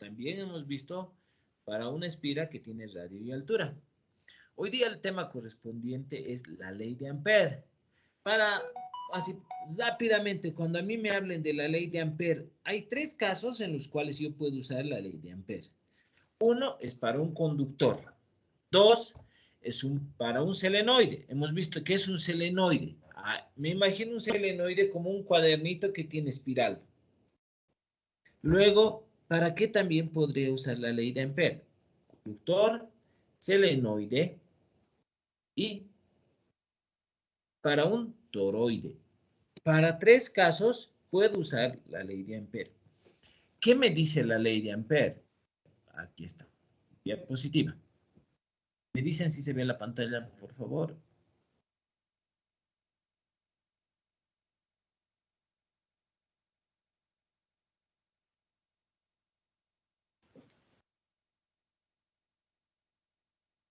También hemos visto para una espira que tiene radio y altura. Hoy día el tema correspondiente es la ley de Ampère. Para, así rápidamente, cuando a mí me hablen de la ley de Ampère, hay tres casos en los cuales yo puedo usar la ley de Ampère. Uno es para un conductor. Dos es para un selenoide. Hemos visto que es un selenoide. Me imagino un selenoide como un cuadernito que tiene espiral. Luego, ¿para qué también podría usar la ley de Ampère? Conductor, selenoide y para un toroide. Para tres casos puedo usar la ley de Ampère. ¿Qué me dice la ley de Ampère? Aquí está, diapositiva. Me dicen si se ve la pantalla, por favor.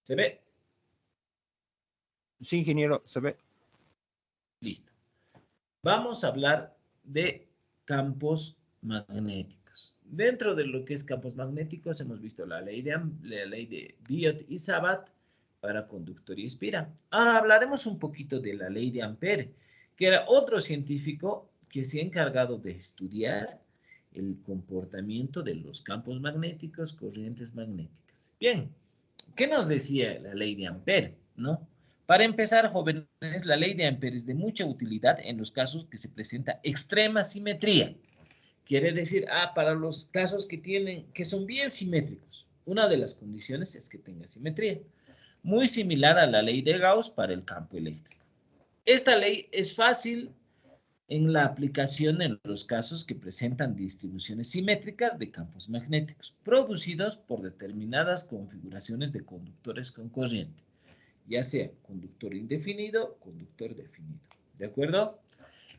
¿Se ve? Sí, ingeniero, se ve. Listo. Vamos a hablar de campos magnéticos. Dentro de lo que es campos magnéticos hemos visto la ley de Biot y Sabat para conductor y espira. Ahora hablaremos un poquito de la ley de Ampère, que era otro científico que se ha encargado de estudiar el comportamiento de los campos magnéticos, corrientes magnéticas. Bien, ¿qué nos decía la ley de Ampère? ¿No? Para empezar, jóvenes, la ley de Ampère es de mucha utilidad en los casos que se presenta extrema simetría. Quiere decir, para los casos que son bien simétricos. Una de las condiciones es que tenga simetría. Muy similar a la ley de Gauss para el campo eléctrico. Esta ley es fácil en la aplicación en los casos que presentan distribuciones simétricas de campos magnéticos producidos por determinadas configuraciones de conductores con corriente, ya sea conductor indefinido o conductor definido. ¿De acuerdo?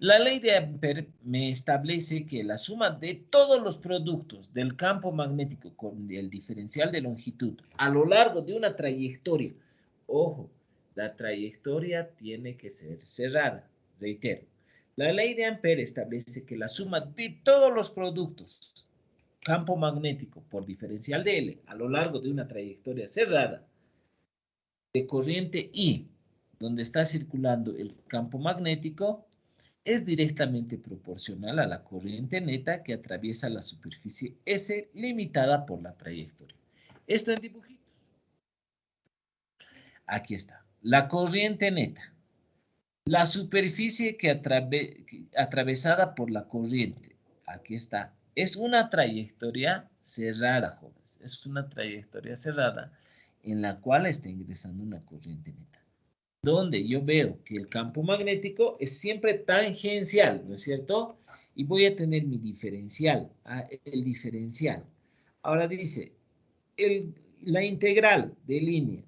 La ley de Ampère me establece que la suma de todos los productos del campo magnético con el diferencial de longitud a lo largo de una trayectoria, ojo, la trayectoria tiene que ser cerrada, reitero. La ley de Ampère establece que la suma de todos los productos, campo magnético por diferencial de L a lo largo de una trayectoria cerrada de corriente I, donde está circulando el campo magnético, es directamente proporcional a la corriente neta que atraviesa la superficie S limitada por la trayectoria. Esto en dibujitos. Aquí está. La corriente neta. La superficie atravesada por la corriente. Aquí está. Es una trayectoria cerrada, jóvenes. Es una trayectoria cerrada en la cual está ingresando una corriente neta. Donde yo veo que el campo magnético es siempre tangencial, ¿no es cierto? Y voy a tener mi diferencial, el diferencial. Ahora dice, la integral de línea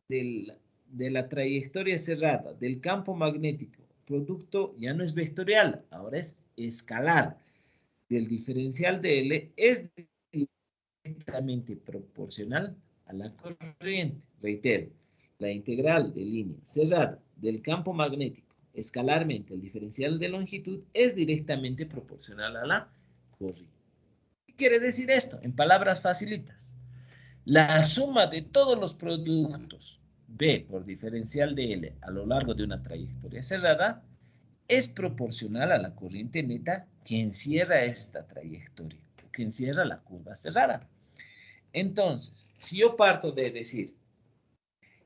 de la trayectoria cerrada del campo magnético, producto ya no es vectorial, ahora es escalar, del diferencial de L es directamente proporcional a la corriente. Reitero, la integral de línea cerrada del campo magnético escalarmente el diferencial de longitud es directamente proporcional a la corriente. ¿Qué quiere decir esto? En palabras facilitas. La suma de todos los productos B por diferencial de L a lo largo de una trayectoria cerrada es proporcional a la corriente neta que encierra esta trayectoria, que encierra la curva cerrada. Entonces, si yo parto de decir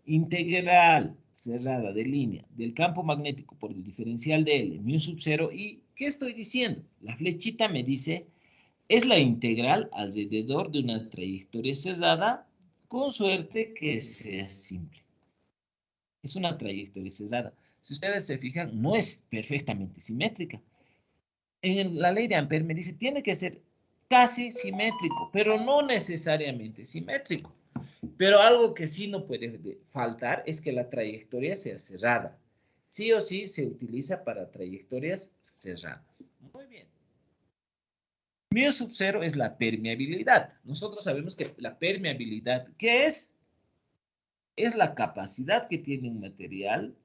integral cerrada de línea del campo magnético por el diferencial de L, mu sub 0, ¿y qué estoy diciendo? La flechita me dice, es la integral alrededor de una trayectoria cerrada, con suerte que sea simple. Es una trayectoria cerrada. Si ustedes se fijan, no es perfectamente simétrica. En la ley de Ampère me dice, tiene que ser casi simétrico, pero no necesariamente simétrico. Pero algo que sí no puede faltar es que la trayectoria sea cerrada. Sí o sí se utiliza para trayectorias cerradas. Muy bien. Mu sub 0 es la permeabilidad. Nosotros sabemos que la permeabilidad, ¿qué es? Es la capacidad que tiene un material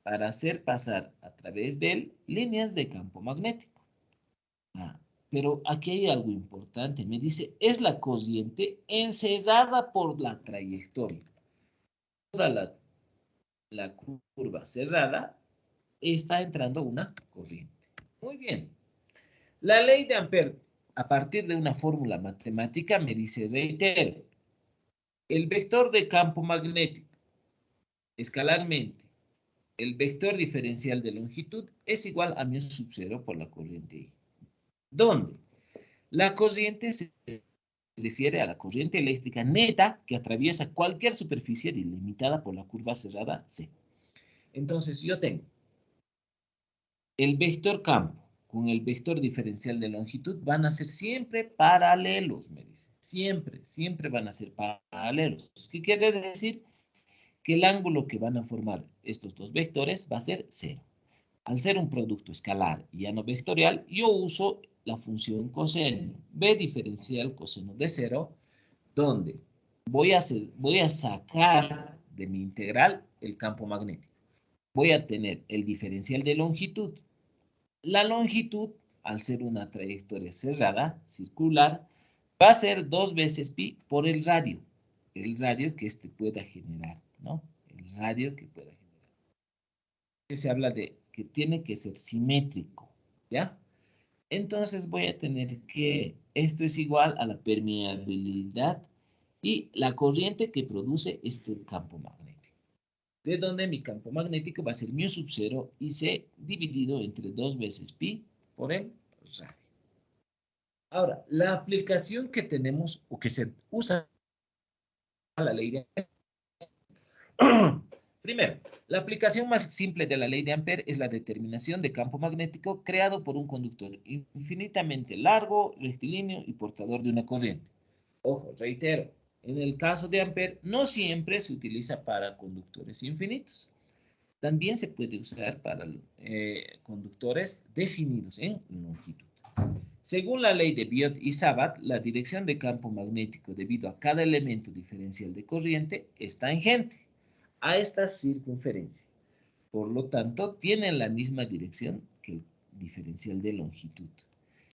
para hacer pasar a través de él líneas de campo magnético. Pero aquí hay algo importante. Me dice, es la corriente encerrada por la trayectoria. Toda la curva cerrada está entrando una corriente. Muy bien. La ley de Ampère, a partir de una fórmula matemática, me dice, reitero, el vector de campo magnético, escalarmente, el vector diferencial de longitud es igual a mu sub 0 por la corriente I. ¿Dónde? La corriente se refiere a la corriente eléctrica neta que atraviesa cualquier superficie delimitada por la curva cerrada C. Entonces yo tengo el vector campo con el vector diferencial de longitud van a ser siempre paralelos, me dice. Siempre van a ser paralelos. ¿Qué quiere decir? Que el ángulo que van a formar estos dos vectores va a ser 0. Al ser un producto escalar y ya no vectorial, yo uso la función coseno. B diferencial coseno de 0, donde voy a sacar de mi integral el campo magnético. Voy a tener el diferencial de longitud. La longitud, al ser una trayectoria cerrada, circular, va a ser 2 veces pi por el radio que este pueda generar, ¿no? El radio que pueda generar. Se habla de que tiene que ser simétrico, ¿ya? Entonces voy a tener que esto es igual a la permeabilidad y la corriente que produce este campo magnético. De donde mi campo magnético va a ser mu sub 0 y C dividido entre 2 veces pi por el radio. Ahora, la aplicación que tenemos o que se usa la ley de Primero, la aplicación más simple de la ley de Ampère es la determinación de campo magnético creado por un conductor infinitamente largo, rectilíneo y portador de una corriente. Ojo, reitero, en el caso de Ampère no siempre se utiliza para conductores infinitos. También se puede usar para conductores definidos en longitud. Según la ley de Biot y Sabat, la dirección de campo magnético debido a cada elemento diferencial de corriente es tangente a esta circunferencia. Por lo tanto, tienen la misma dirección que el diferencial de longitud,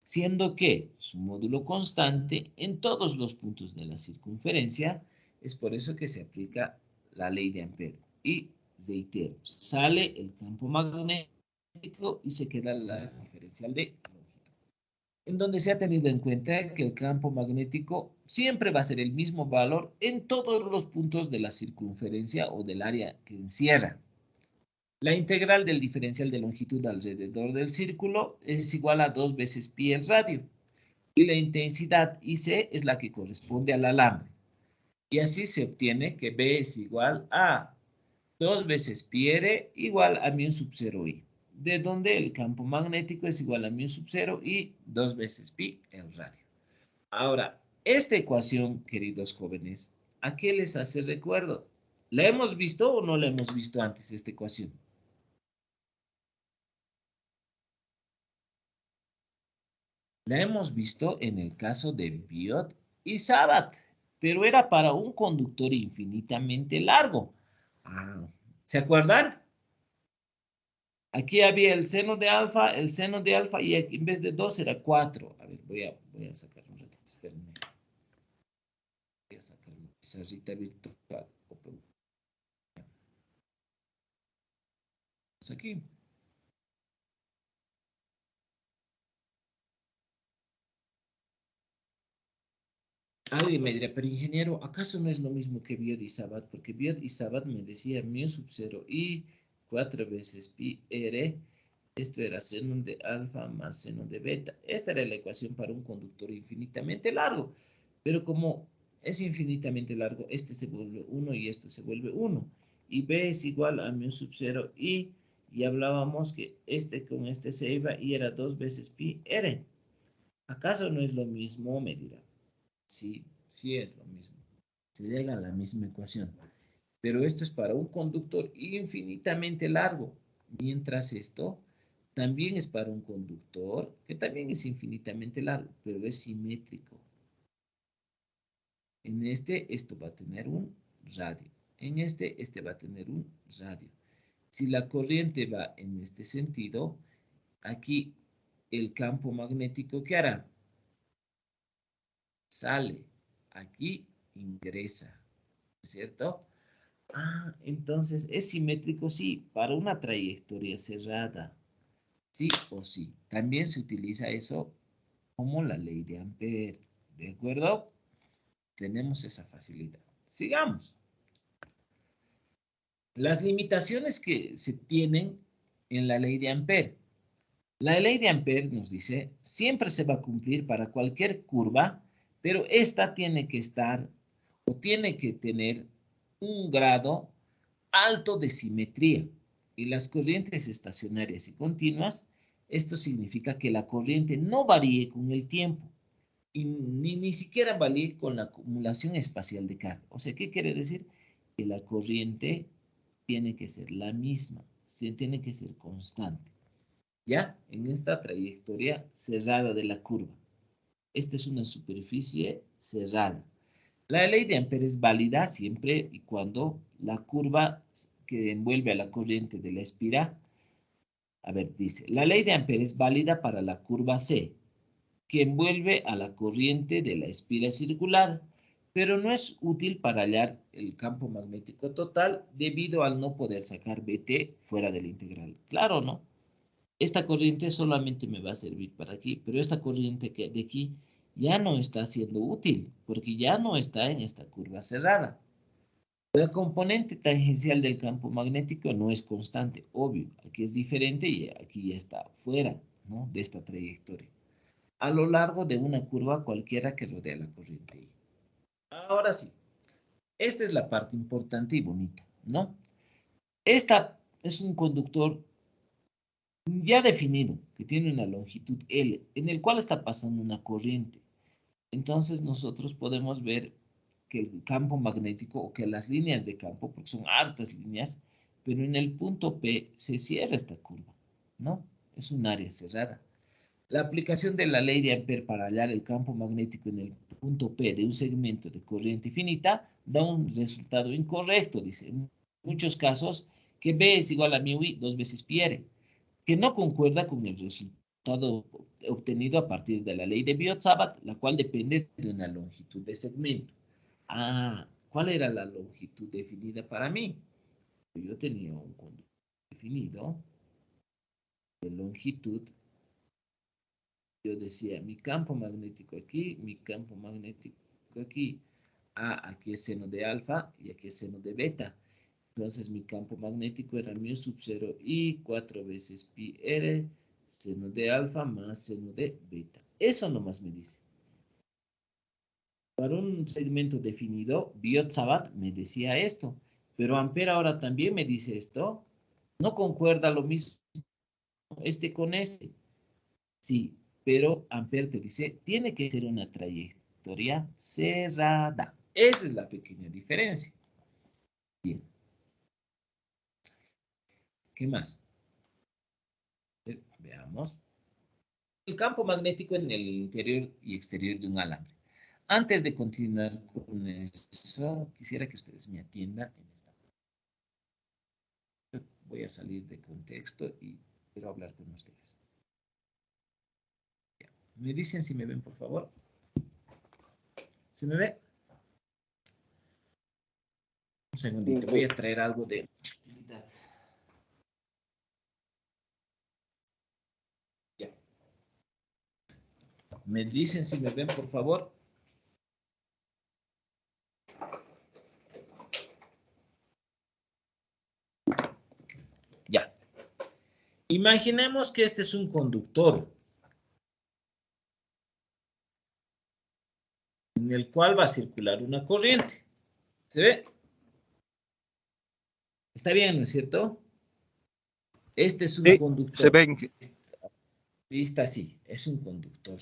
siendo que su módulo constante en todos los puntos de la circunferencia. Es por eso que se aplica la ley de Ampère. Y reitero, sale el campo magnético y se queda la diferencial de longitud, en donde se ha tenido en cuenta que el campo magnético siempre va a ser el mismo valor en todos los puntos de la circunferencia o del área que encierra. La integral del diferencial de longitud alrededor del círculo es igual a 2 veces pi el radio. Y la intensidad IC es la que corresponde al alambre. Y así se obtiene que B es igual a 2 veces pi r igual a mu sub 0 i, de donde el campo magnético es igual a mu sub 0 y 2 veces pi el radio. Ahora, esta ecuación, queridos jóvenes, ¿a qué les hace recuerdo? ¿La hemos visto o no la hemos visto antes, esta ecuación? La hemos visto en el caso de Biot y Sabat, pero era para un conductor infinitamente largo. ¿Se acuerdan? Aquí había el seno de alfa y aquí en vez de 2 era 4. A ver, voy a sacar un ratito, espérenme. Voy a sacar mi pizarrita virtual. Aquí. Alguien me dirá, pero ingeniero, ¿acaso no es lo mismo que Biot y Sabat? Porque Biot y Sabat me decía mu sub 0 y 4 veces pi r. Esto era seno de alfa más seno de beta. Esta era la ecuación para un conductor infinitamente largo. Pero como es infinitamente largo, este se vuelve 1 y esto se vuelve 1. Y B es igual a mu sub 0 y hablábamos que este con este se iba y era 2 veces pi r. ¿Acaso no es lo mismo? Me dirá. Sí, sí es lo mismo. Se llega a la misma ecuación. Pero esto es para un conductor infinitamente largo. Mientras esto también es para un conductor que también es infinitamente largo, pero es simétrico. En este, esto va a tener un radio. En este va a tener un radio. Si la corriente va en este sentido, aquí el campo magnético, ¿qué hará? Sale, aquí ingresa, ¿cierto? Ah, entonces, ¿es simétrico? Sí, para una trayectoria cerrada, sí o sí. También se utiliza eso como la ley de Ampere, ¿de acuerdo? Tenemos esa facilidad. Sigamos. Las limitaciones que se tienen en la ley de Ampere. La ley de Ampere nos dice, siempre se va a cumplir para cualquier curva, pero esta tiene que estar o tiene que tener un grado alto de simetría. Y las corrientes estacionarias y continuas, esto significa que la corriente no varíe con el tiempo y ni siquiera varíe con la acumulación espacial de carga. O sea, ¿qué quiere decir? Que la corriente tiene que ser la misma, tiene que ser constante. ¿Ya? En esta trayectoria cerrada de la curva. Esta es una superficie cerrada. La ley de Ampere es válida siempre y cuando la curva que envuelve a la corriente de la espiral, a ver, dice, la ley de Ampere es válida para la curva C, que envuelve a la corriente de la espiral circular, pero no es útil para hallar el campo magnético total debido al no poder sacar BT fuera de la integral. Claro, ¿no? Esta corriente solamente me va a servir para aquí, pero esta corriente que de aquí ya no está siendo útil, porque ya no está en esta curva cerrada. La componente tangencial del campo magnético no es constante, obvio, aquí es diferente y aquí ya está fuera, ¿no?, de esta trayectoria, a lo largo de una curva cualquiera que rodea la corriente I. Ahora sí, esta es la parte importante y bonita, ¿no? Esta es un conductor ya definido, que tiene una longitud L, en el cual está pasando una corriente. Entonces nosotros podemos ver que el campo magnético o que las líneas de campo, porque son hartas líneas, pero en el punto P se cierra esta curva, ¿no? Es un área cerrada. La aplicación de la ley de Ampere para hallar el campo magnético en el punto P de un segmento de corriente finita da un resultado incorrecto, dice. En muchos casos, que B es igual a mu I, 2 veces pi r, que no concuerda con el resultado obtenido a partir de la ley de Biot-Savart, la cual depende de una longitud de segmento. Ah, ¿cuál era la longitud definida para mí? Yo tenía un conductor definido de longitud. Yo decía, mi campo magnético aquí, mi campo magnético aquí. Ah, aquí es seno de alfa y aquí es seno de beta. Entonces mi campo magnético era mu sub 0 i 4 veces pi r, seno de alfa más seno de beta. Eso nomás me dice. Para un segmento definido, Biot-Savart me decía esto, pero Ampere ahora también me dice esto. No concuerda lo mismo este con este. Sí, pero Ampere te dice, tiene que ser una trayectoria cerrada. Esa es la pequeña diferencia. Bien. ¿Qué más? Veamos. El campo magnético en el interior y exterior de un alambre. Antes de continuar con eso, quisiera que ustedes me atiendan en esta. Voy a salir de contexto y quiero hablar con ustedes. Me dicen si me ven, por favor. ¿Se me ve? Un segundito, voy a traer algo de utilidad. Ya. Me dicen si me ven, por favor. Ya. Imaginemos que este es un conductor en el cual va a circular una corriente. ¿Se ve? Está bien, ¿no es cierto? Este es un Sí, se conductor. ven. Vista así, es un conductor.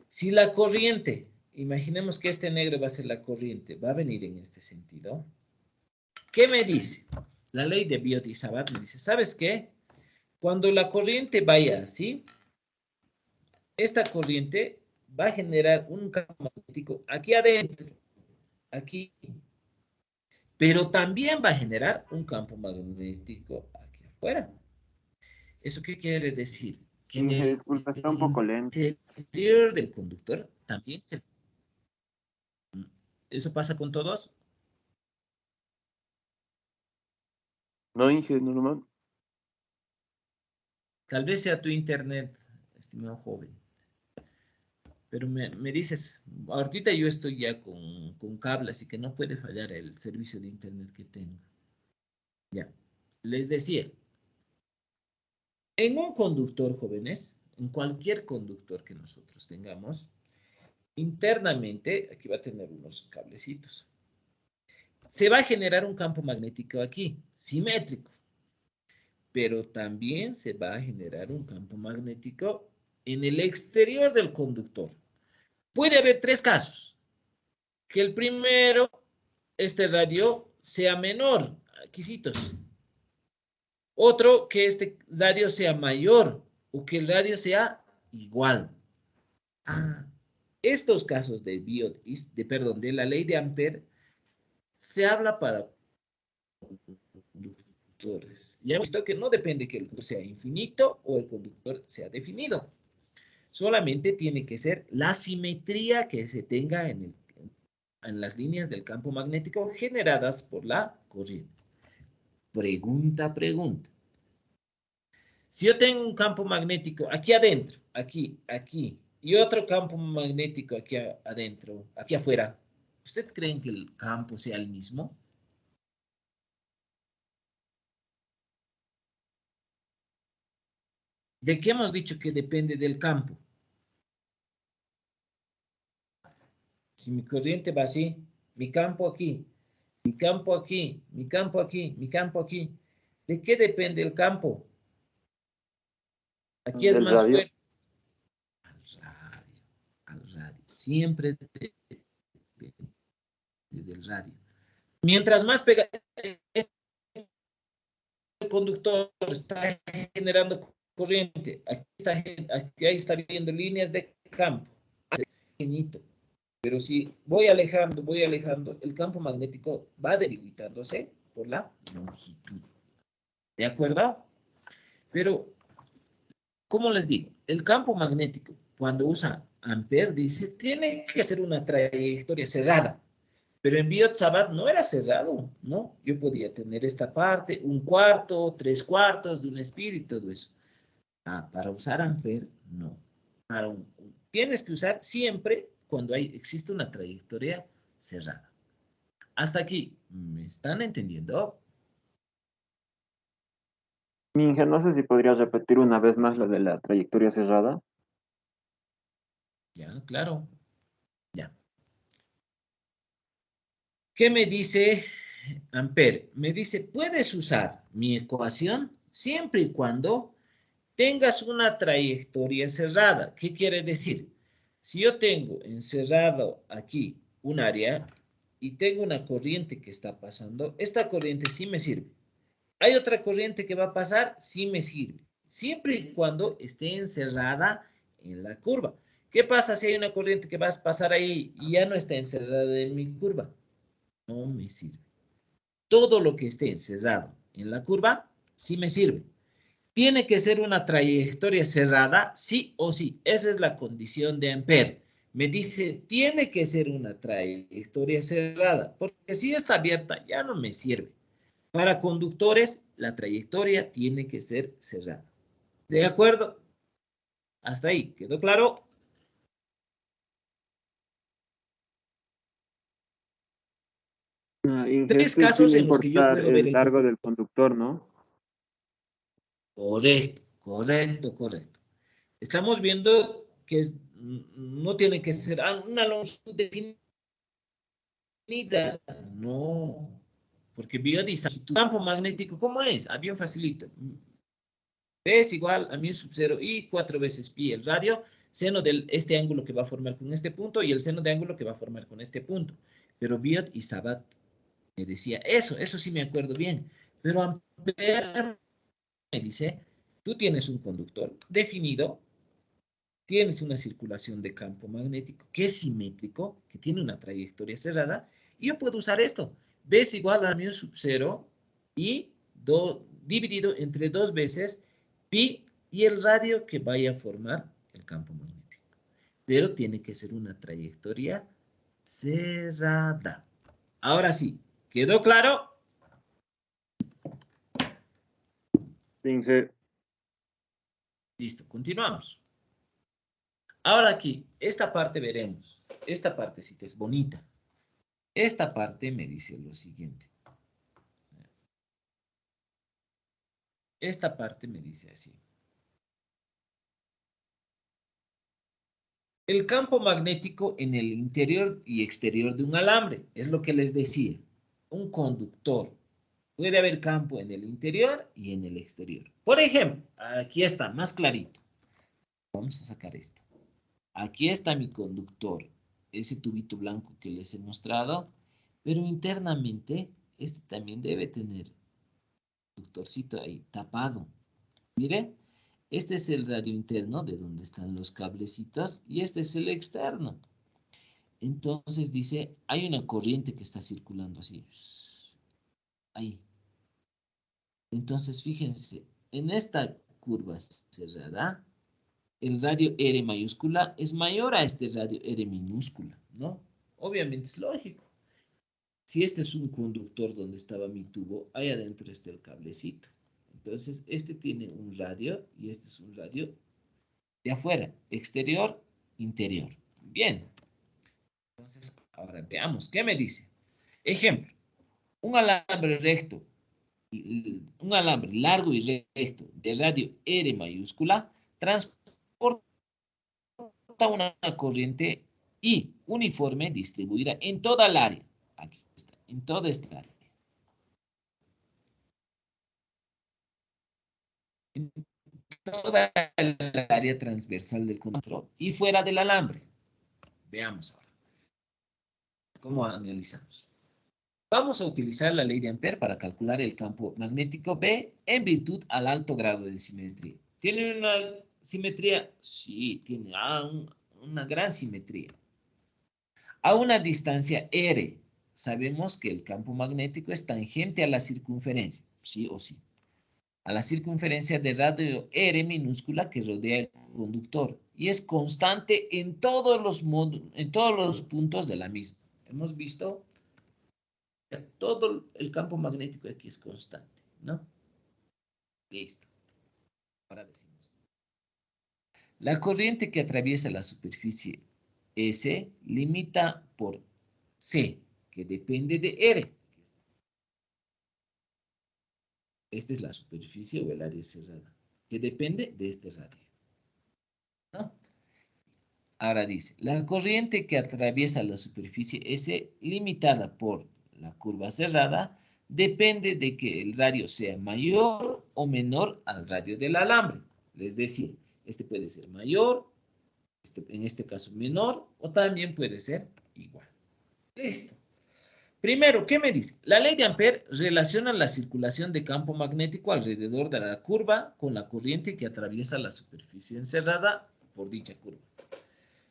Si la corriente, imaginemos que este negro va a ser la corriente, va a venir en este sentido. ¿Qué me dice? La ley de Biot-Savart me dice, ¿sabes qué? Cuando la corriente vaya así, esta corriente va a generar un campo magnético aquí adentro, aquí, pero también va a generar un campo magnético aquí afuera. ¿Eso qué quiere decir? que en el Disculpa, está un poco lento. interior del conductor también. ¿Eso pasa con todos? No, Inge, normal. Tal vez sea tu internet, estimado joven. Pero me dices, ahorita yo estoy ya con cable, así que no puede fallar el servicio de internet que tengo. Ya, les decía, en un conductor, jóvenes, en cualquier conductor que nosotros tengamos, internamente, aquí va a tener unos cablecitos. Se va a generar un campo magnético aquí, simétrico, pero también se va a generar un campo magnético en el exterior del conductor. Puede haber tres casos. Que el primero, este radio sea menor, quesitos. Otro, que este radio sea mayor o que el radio sea igual. Ah, estos casos de de la ley de Ampere se habla para conductores. Ya hemos visto que no depende que el conductor sea infinito o el conductor sea definido. Solamente tiene que ser la simetría que se tenga en las líneas del campo magnético generadas por la corriente. Pregunta. Si yo tengo un campo magnético aquí adentro, aquí, y otro campo magnético aquí adentro, aquí afuera, ¿usted cree que el campo sea el mismo? ¿De qué hemos dicho que depende del campo? Si mi corriente va así, mi campo aquí, mi campo aquí, mi campo aquí, mi campo aquí, ¿de qué depende el campo? Aquí es Del más radio. fuerte. Al radio. Siempre depende del radio. Mientras más pega el conductor está generando corriente, aquí está viendo líneas de campo, pequeñito. Pero si voy alejando, el campo magnético va debilitándose por la longitud. ¿De acuerdo? Pero, ¿cómo les digo? El campo magnético, cuando usa Ampere, dice, tiene que ser una trayectoria cerrada. Pero en Biot-Savart no era cerrado, ¿no? Yo podía tener esta parte, un cuarto, tres cuartos de un espíritu, todo eso. Ah, para usar Ampere, no. Tienes que usar siempre cuando existe una trayectoria cerrada. Hasta aquí, ¿me están entendiendo? Inge, no sé si podrías repetir una vez más lo de la trayectoria cerrada. Ya, claro, ya. ¿Qué me dice Ampere? Me dice, puedes usar mi ecuación siempre y cuando tengas una trayectoria cerrada. ¿Qué quiere decir? Si yo tengo encerrado aquí un área y tengo una corriente que está pasando, esta corriente sí me sirve. Hay otra corriente que va a pasar, sí me sirve. Siempre y cuando esté encerrada en la curva. ¿Qué pasa si hay una corriente que va a pasar ahí y ya no está encerrada en mi curva? No me sirve. Todo lo que esté encerrado en la curva, sí me sirve. Tiene que ser una trayectoria cerrada, sí o sí. Esa es la condición de Ampere. Me dice, tiene que ser una trayectoria cerrada, porque si está abierta ya no me sirve. Para conductores, la trayectoria tiene que ser cerrada. ¿De acuerdo? Hasta ahí, ¿quedó claro? Ah, Inge, Tres este sin casos en los que yo importar puedo ver el el largo conductor. del conductor, ¿no? Correcto. Estamos viendo que no tiene que ser una longitud definida. No, porque biodistancia, tu campo magnético, ¿cómo es? Ah, bien facilito. P es igual a mu sub 0 y 4 veces pi el radio, seno de este ángulo que va a formar con este punto y el seno de ángulo que va a formar con este punto. Pero Biot y Sabat me decía eso sí me acuerdo bien. Pero Ampere me dice, tú tienes un conductor definido, tienes una circulación de campo magnético que es simétrico, que tiene una trayectoria cerrada, y yo puedo usar esto. B es igual a mu sub 0 y dividido entre 2 veces pi y el radio que vaya a formar el campo magnético. Pero tiene que ser una trayectoria cerrada. Ahora sí, ¿quedó claro? Inge. Listo, continuamos. Ahora aquí, esta parte veremos. Esta partecita es bonita. Esta parte me dice lo siguiente. Esta parte me dice así. El campo magnético en el interior y exterior de un alambre. Es lo que les decía. Un conductor. Puede haber campo en el interior y en el exterior. Por ejemplo, aquí está, más clarito. Vamos a sacar esto. Aquí está mi conductor, ese tubito blanco que les he mostrado, pero internamente este también debe tener conductorcito ahí tapado. Mire, este es el radio interno de donde están los cablecitos y este es el externo. Entonces dice, hay una corriente que está circulando así. Ahí. Entonces fíjense, en esta curva cerrada, el radio R mayúscula es mayor a este radio R minúscula, ¿no? Obviamente es lógico. Si este es un conductor donde estaba mi tubo, ahí adentro está el cablecito. Entonces, este tiene un radio y este es un radio de afuera, exterior, interior. Bien. Entonces, ahora veamos, ¿qué me dice? Ejemplo, un alambre recto, un alambre largo y recto de radio R mayúscula transporta una corriente I uniforme distribuida en toda el área. Aquí está, en toda esta área. En toda el área transversal del conductor y fuera del alambre. Veamos ahora cómo analizamos. Vamos a utilizar la ley de Ampère para calcular el campo magnético B en virtud al alto grado de simetría. ¿Tiene una simetría? Sí, tiene una gran simetría. A una distancia R, sabemos que el campo magnético es tangente a la circunferencia, sí o sí. A la circunferencia de radio R minúscula que rodea el conductor y es constante en todos los puntos de la misma. Hemos visto que todo el campo magnético aquí es constante, ¿no? Listo. Ahora decimos. La corriente que atraviesa la superficie S limita por C, que depende de R. Esta es la superficie o el área cerrada, que depende de este radio, ¿no? Ahora dice, la corriente que atraviesa la superficie S limitada por la curva cerrada depende de que el radio sea mayor o menor al radio del alambre. Les decía, este puede ser mayor, en este caso menor, o también puede ser igual. Listo. Primero, ¿qué me dice? La ley de Ampère relaciona la circulación de campo magnético alrededor de la curva con la corriente que atraviesa la superficie encerrada por dicha curva.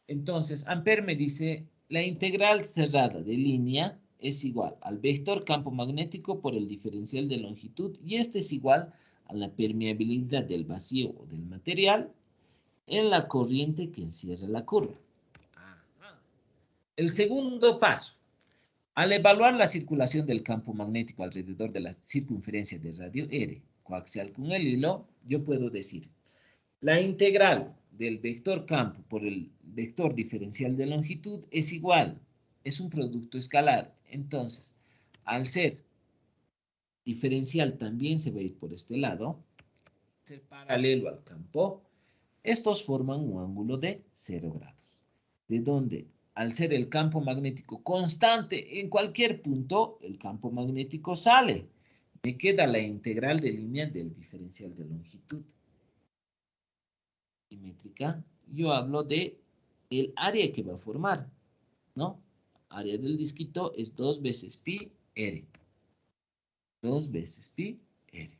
Entonces, Ampère me dice, la integral cerrada de línea es igual al vector campo magnético por el diferencial de longitud y este es igual a la permeabilidad del vacío o del material en la corriente que encierra la curva. El segundo paso. Al evaluar la circulación del campo magnético alrededor de la circunferencia de radio R coaxial con el hilo, yo puedo decir la integral del vector campo por el vector diferencial de longitud es igual, es un producto escalar. Entonces, al ser diferencial también se va a ir por este lado, ser paralelo al campo, estos forman un ángulo de 0 grados, de donde al ser el campo magnético constante en cualquier punto, el campo magnético sale. Me queda la integral de línea del diferencial de longitud. Simétrica, yo hablo de el área que va a formar, ¿no? Área del disquito es 2 veces pi r. 2 veces pi r.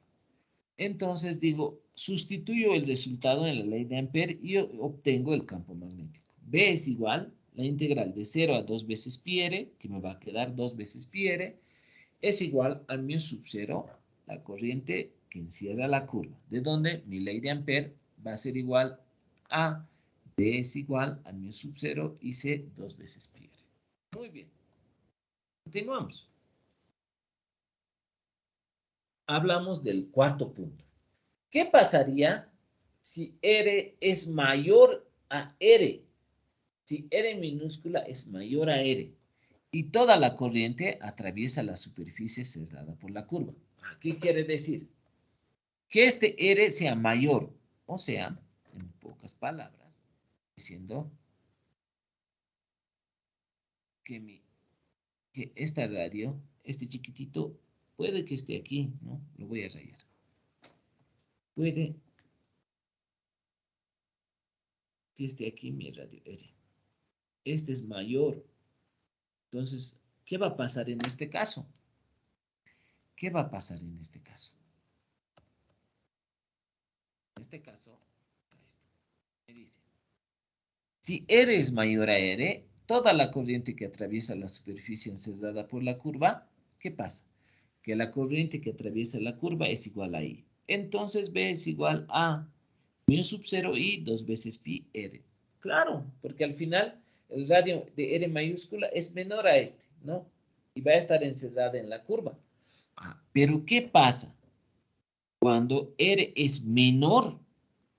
Entonces digo, sustituyo el resultado en la ley de Ampère y obtengo el campo magnético. B es igual, la integral de 0 a 2 veces pi r, que me va a quedar 2 veces pi r, es igual a mu sub 0, la corriente que encierra la curva, de donde mi ley de Ampère va a ser igual a B es igual a mu sub 0 y C 2 veces pi r. Muy bien. Continuamos. Hablamos del cuarto punto. ¿Qué pasaría si R es mayor a R? Si R minúscula es mayor a R y toda la corriente atraviesa la superficie sesgada por la curva. ¿Qué quiere decir? Que este R sea mayor, o sea, en pocas palabras, diciendo que esta radio, este chiquitito, puede que esté aquí, ¿no? Lo voy a rayar. Puede que esté aquí mi radio R. Este es mayor. Entonces, ¿qué va a pasar en este caso? ¿Qué va a pasar en este caso? En este caso, me dice, si R es mayor a R, toda la corriente que atraviesa la superficie encesada por la curva, ¿qué pasa? Que la corriente que atraviesa la curva es igual a I. Entonces B es igual a mu sub 0 I 2 veces pi R. Claro, porque al final el radio de R mayúscula es menor a este, ¿no? Y va a estar encesada en la curva. Pero ¿qué pasa cuando R es menor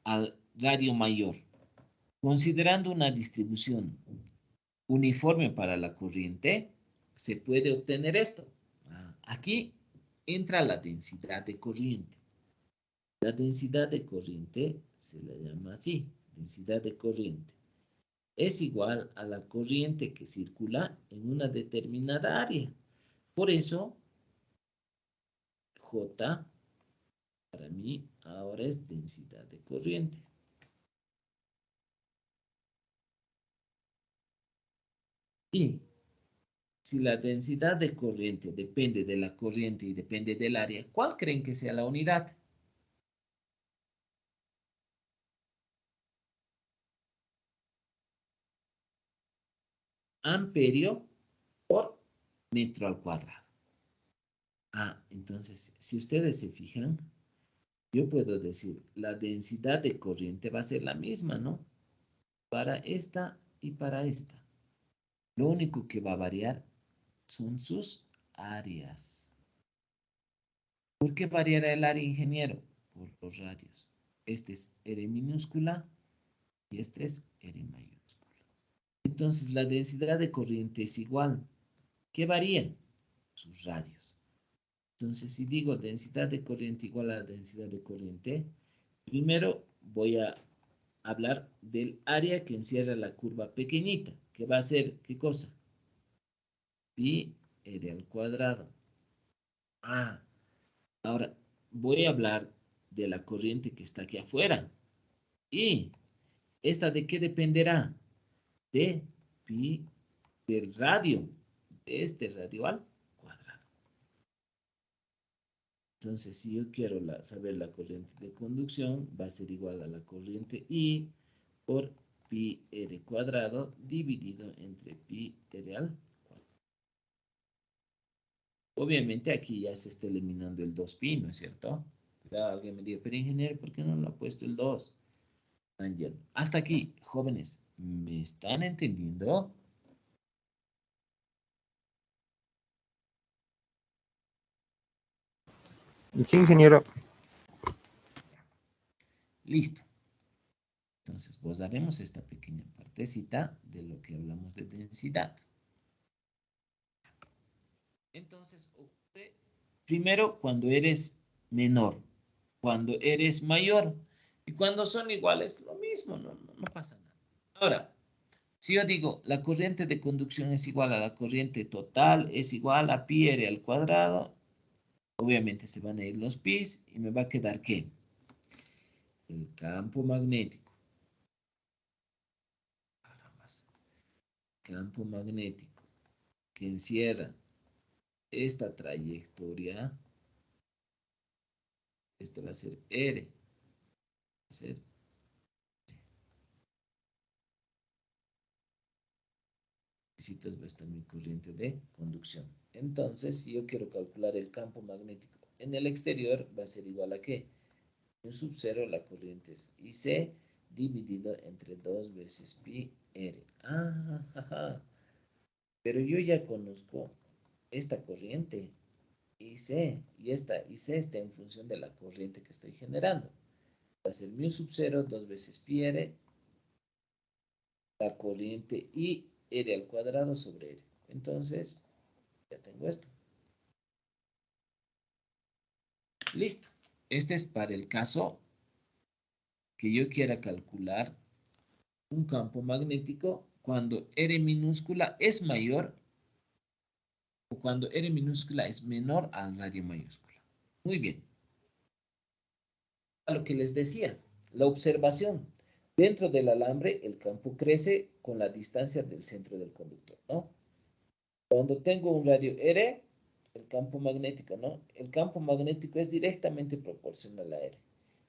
al radio mayor? Considerando una distribución uniforme para la corriente, se puede obtener esto. Aquí entra la densidad de corriente. La densidad de corriente se la llama así, densidad de corriente. Es igual a la corriente que circula en una determinada área. Por eso, J para mí ahora es densidad de corriente. Y si la densidad de corriente depende de la corriente y depende del área, ¿cuál creen que sea la unidad? Amperio por metro al cuadrado. Entonces, si ustedes se fijan, yo puedo decir, la densidad de corriente va a ser la misma, ¿no? Para esta y para esta. Lo único que va a variar son sus áreas. ¿Por qué variará el área, ingeniero? Por los radios. Este es R minúscula y este es R mayúscula. Entonces, la densidad de corriente es igual. ¿Qué varía? Sus radios. Entonces, si digo densidad de corriente igual a densidad de corriente, primero voy a hablar del área que encierra la curva pequeñita, que va a ser, ¿qué cosa? Pi r al cuadrado. Ahora voy a hablar de la corriente que está aquí afuera. ¿Y esta de qué dependerá? De pi del radio, de este radio al cuadrado. Entonces, si yo quiero saber la corriente de conducción, va a ser igual a la corriente I por pi r cuadrado dividido entre pi r al cuadrado. Obviamente aquí ya se está eliminando el 2pi, ¿no es cierto? Claro, alguien me dijo, pero ingeniero, ¿por qué no lo ha puesto el 2? Hasta aquí, jóvenes, ¿me están entendiendo? Sí, ingeniero. Listo. Entonces, pues haremos esta pequeña partecita de lo que hablamos de densidad. Entonces, primero cuando eres menor, cuando eres mayor y cuando son iguales, lo mismo, no pasa nada. Ahora, si yo digo la corriente de conducción es igual a la corriente total, es igual a pi r al cuadrado, obviamente se van a ir los pis y me va a quedar ¿qué? El campo magnético. Campo magnético que encierra esta trayectoria, esto va a ser R, va a ser va a estar mi corriente de conducción. Entonces, si yo quiero calcular el campo magnético en el exterior, va a ser igual a ¿qué? mu sub 0, la corriente es IC dividido entre 2 veces pi R. Ah, jaja. Pero yo ya conozco esta corriente IC, y esta IC está en función de la corriente que estoy generando. Va a ser mu sub 0, 2 veces pi R, la corriente I R al cuadrado sobre R. Entonces, ya tengo esto. Listo. Este es para el caso que yo quiera calcular un campo magnético cuando R minúscula es mayor o cuando R minúscula es menor al radio mayúscula. Muy bien. A lo que les decía, la observación. Dentro del alambre, el campo crece con la distancia del centro del conductor, ¿no? Cuando tengo un radio R, el campo magnético, ¿no? El campo magnético es directamente proporcional a R.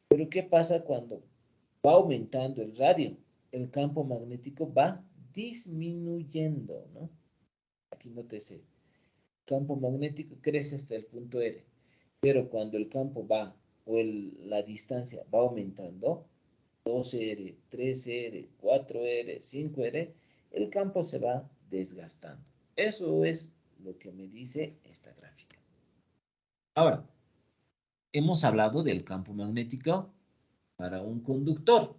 Pero ¿qué pasa cuando va aumentando el radio? El campo magnético va disminuyendo, ¿no? Aquí nótese. El campo magnético crece hasta el punto R. Pero cuando el campo va, la distancia va aumentando, 2R, 3R, 4R, 5R, el campo se va desgastando. Eso es lo que me dice esta gráfica. Ahora, hemos hablado del campo magnético para un conductor.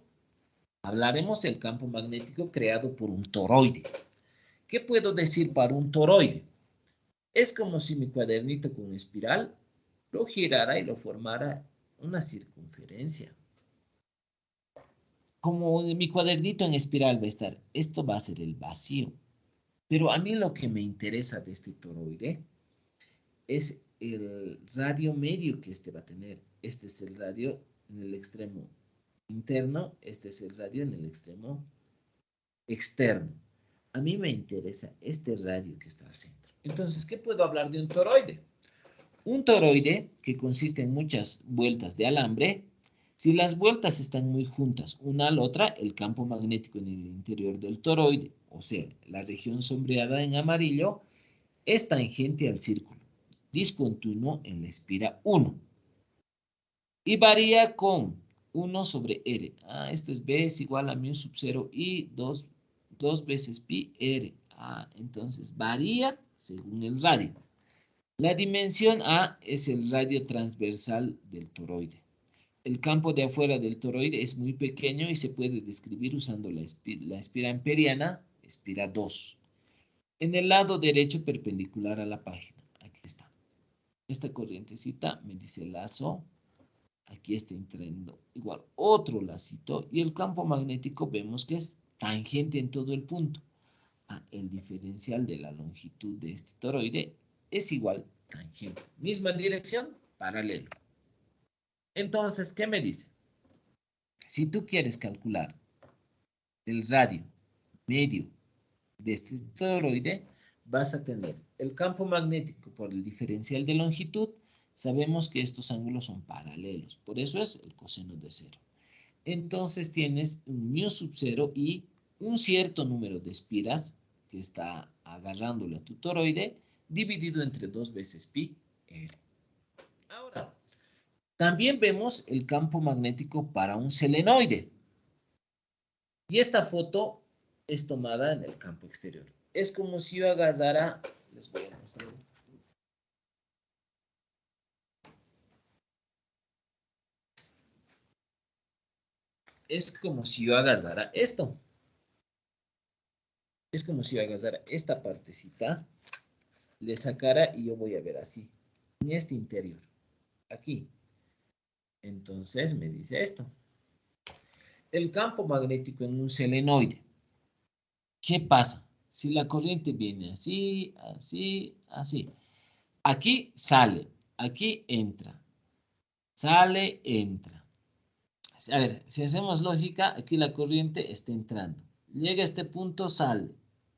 Hablaremos del campo magnético creado por un toroide. ¿Qué puedo decir para un toroide? Es como si mi cuadernito con espiral lo girara y lo formara una circunferencia. Como mi cuadernito en espiral va a estar, esto va a ser el vacío. Pero a mí lo que me interesa de este toroide es el radio medio que este va a tener. Este es el radio en el extremo interno, este es el radio en el extremo externo. A mí me interesa este radio que está al centro. Entonces, ¿qué puedo hablar de un toroide? Un toroide, que consiste en muchas vueltas de alambre, si las vueltas están muy juntas una a la otra, el campo magnético en el interior del toroide, o sea, la región sombreada en amarillo, es tangente al círculo, discontinuo en la espira 1. Y varía con 1 sobre R. Esto es B es igual a mu sub 0 y 2 veces pi R. Entonces varía según el radio. La dimensión A es el radio transversal del toroide. El campo de afuera del toroide es muy pequeño y se puede describir usando la espira amperiana, espira 2. En el lado derecho perpendicular a la página. Aquí está. Esta corrientecita me dice lazo. Aquí está entrando igual otro lacito. Y el campo magnético vemos que es tangente en todo el punto. El diferencial de la longitud de este toroide es igual tangente. Misma dirección, paralelo. Entonces, ¿qué me dice? Si tú quieres calcular el radio medio de este toroide, vas a tener el campo magnético por el diferencial de longitud. Sabemos que estos ángulos son paralelos, por eso es el coseno de 0. Entonces tienes un mu sub 0 y un cierto número de espiras que está agarrándole a tu toroide dividido entre 2 veces pi r. Ahora, también vemos el campo magnético para un selenoide. Y esta foto es tomada en el campo exterior. Es como si yo agarrara, les voy a mostrar. Es como si yo agarrara esto. Es como si yo agarrara esta partecita, le sacara y yo voy a ver así, en este interior, aquí. Entonces me dice esto. El campo magnético en un selenoide. ¿Qué pasa? Si la corriente viene así, así, así. Aquí sale, aquí entra. Sale, entra. A ver, si hacemos lógica, aquí la corriente está entrando. Llega a este punto, sale,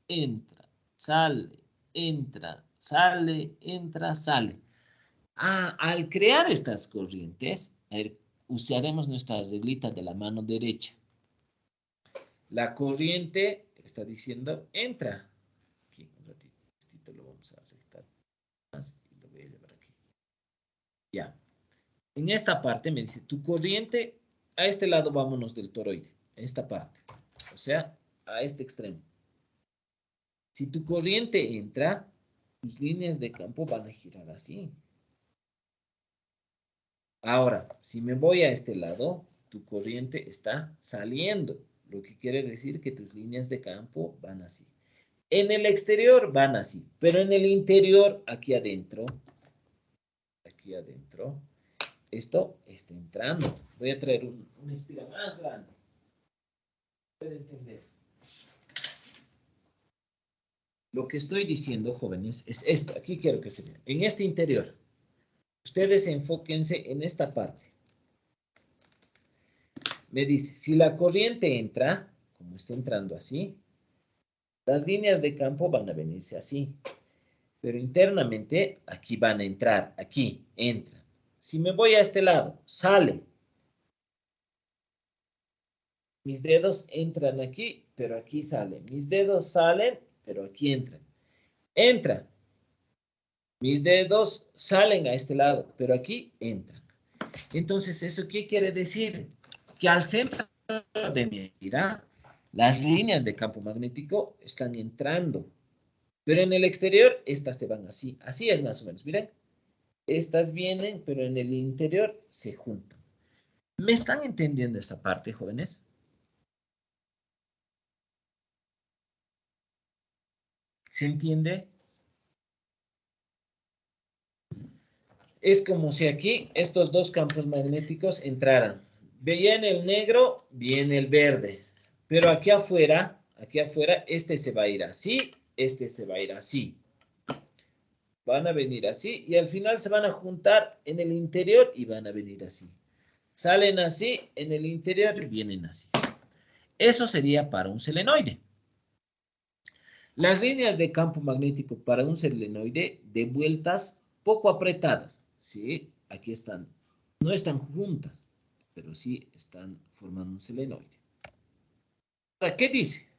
entra, sale, entra, sale, entra, sale. Al crear estas corrientes, a ver, usaremos nuestra reglita de la mano derecha. La corriente está diciendo entra. Aquí, un ratito lo vamos a rectar más y lo voy a llevar aquí. Ya. En esta parte me dice, tu corriente, a este lado vámonos del toroide, esta parte, o sea, a este extremo. Si tu corriente entra, tus líneas de campo van a girar así. Ahora, si me voy a este lado, tu corriente está saliendo, lo que quiere decir que tus líneas de campo van así. En el exterior van así, pero en el interior, aquí adentro, esto está entrando. Voy a traer una espira más grande. Puede entender. Lo que estoy diciendo, jóvenes, es esto. Aquí quiero que se vea. En este interior, ustedes enfóquense en esta parte. Me dice, si la corriente entra, como está entrando así, las líneas de campo van a venirse así. Pero internamente, aquí van a entrar, aquí, entran. Si me voy a este lado, sale. Mis dedos entran aquí, pero aquí salen. Mis dedos salen, pero aquí entran. Entra. Mis dedos salen a este lado, pero aquí entran. Entonces, ¿eso qué quiere decir? Que al centro de mi gira, las líneas de campo magnético están entrando. Pero en el exterior, estas se van así. Así es más o menos, miren. Estas vienen, pero en el interior se juntan. ¿Me están entendiendo esa parte, jóvenes? ¿Se entiende? Es como si aquí estos dos campos magnéticos entraran. Viene el negro, viene el verde. Pero aquí afuera, este se va a ir así, este se va a ir así. Van a venir así y al final se van a juntar en el interior y van a venir así. Salen así, en el interior vienen así. Eso sería para un selenoide. Las líneas de campo magnético para un selenoide de vueltas poco apretadas, ¿sí? Aquí están, no están juntas, pero sí están formando un selenoide. Ahora, ¿qué dice?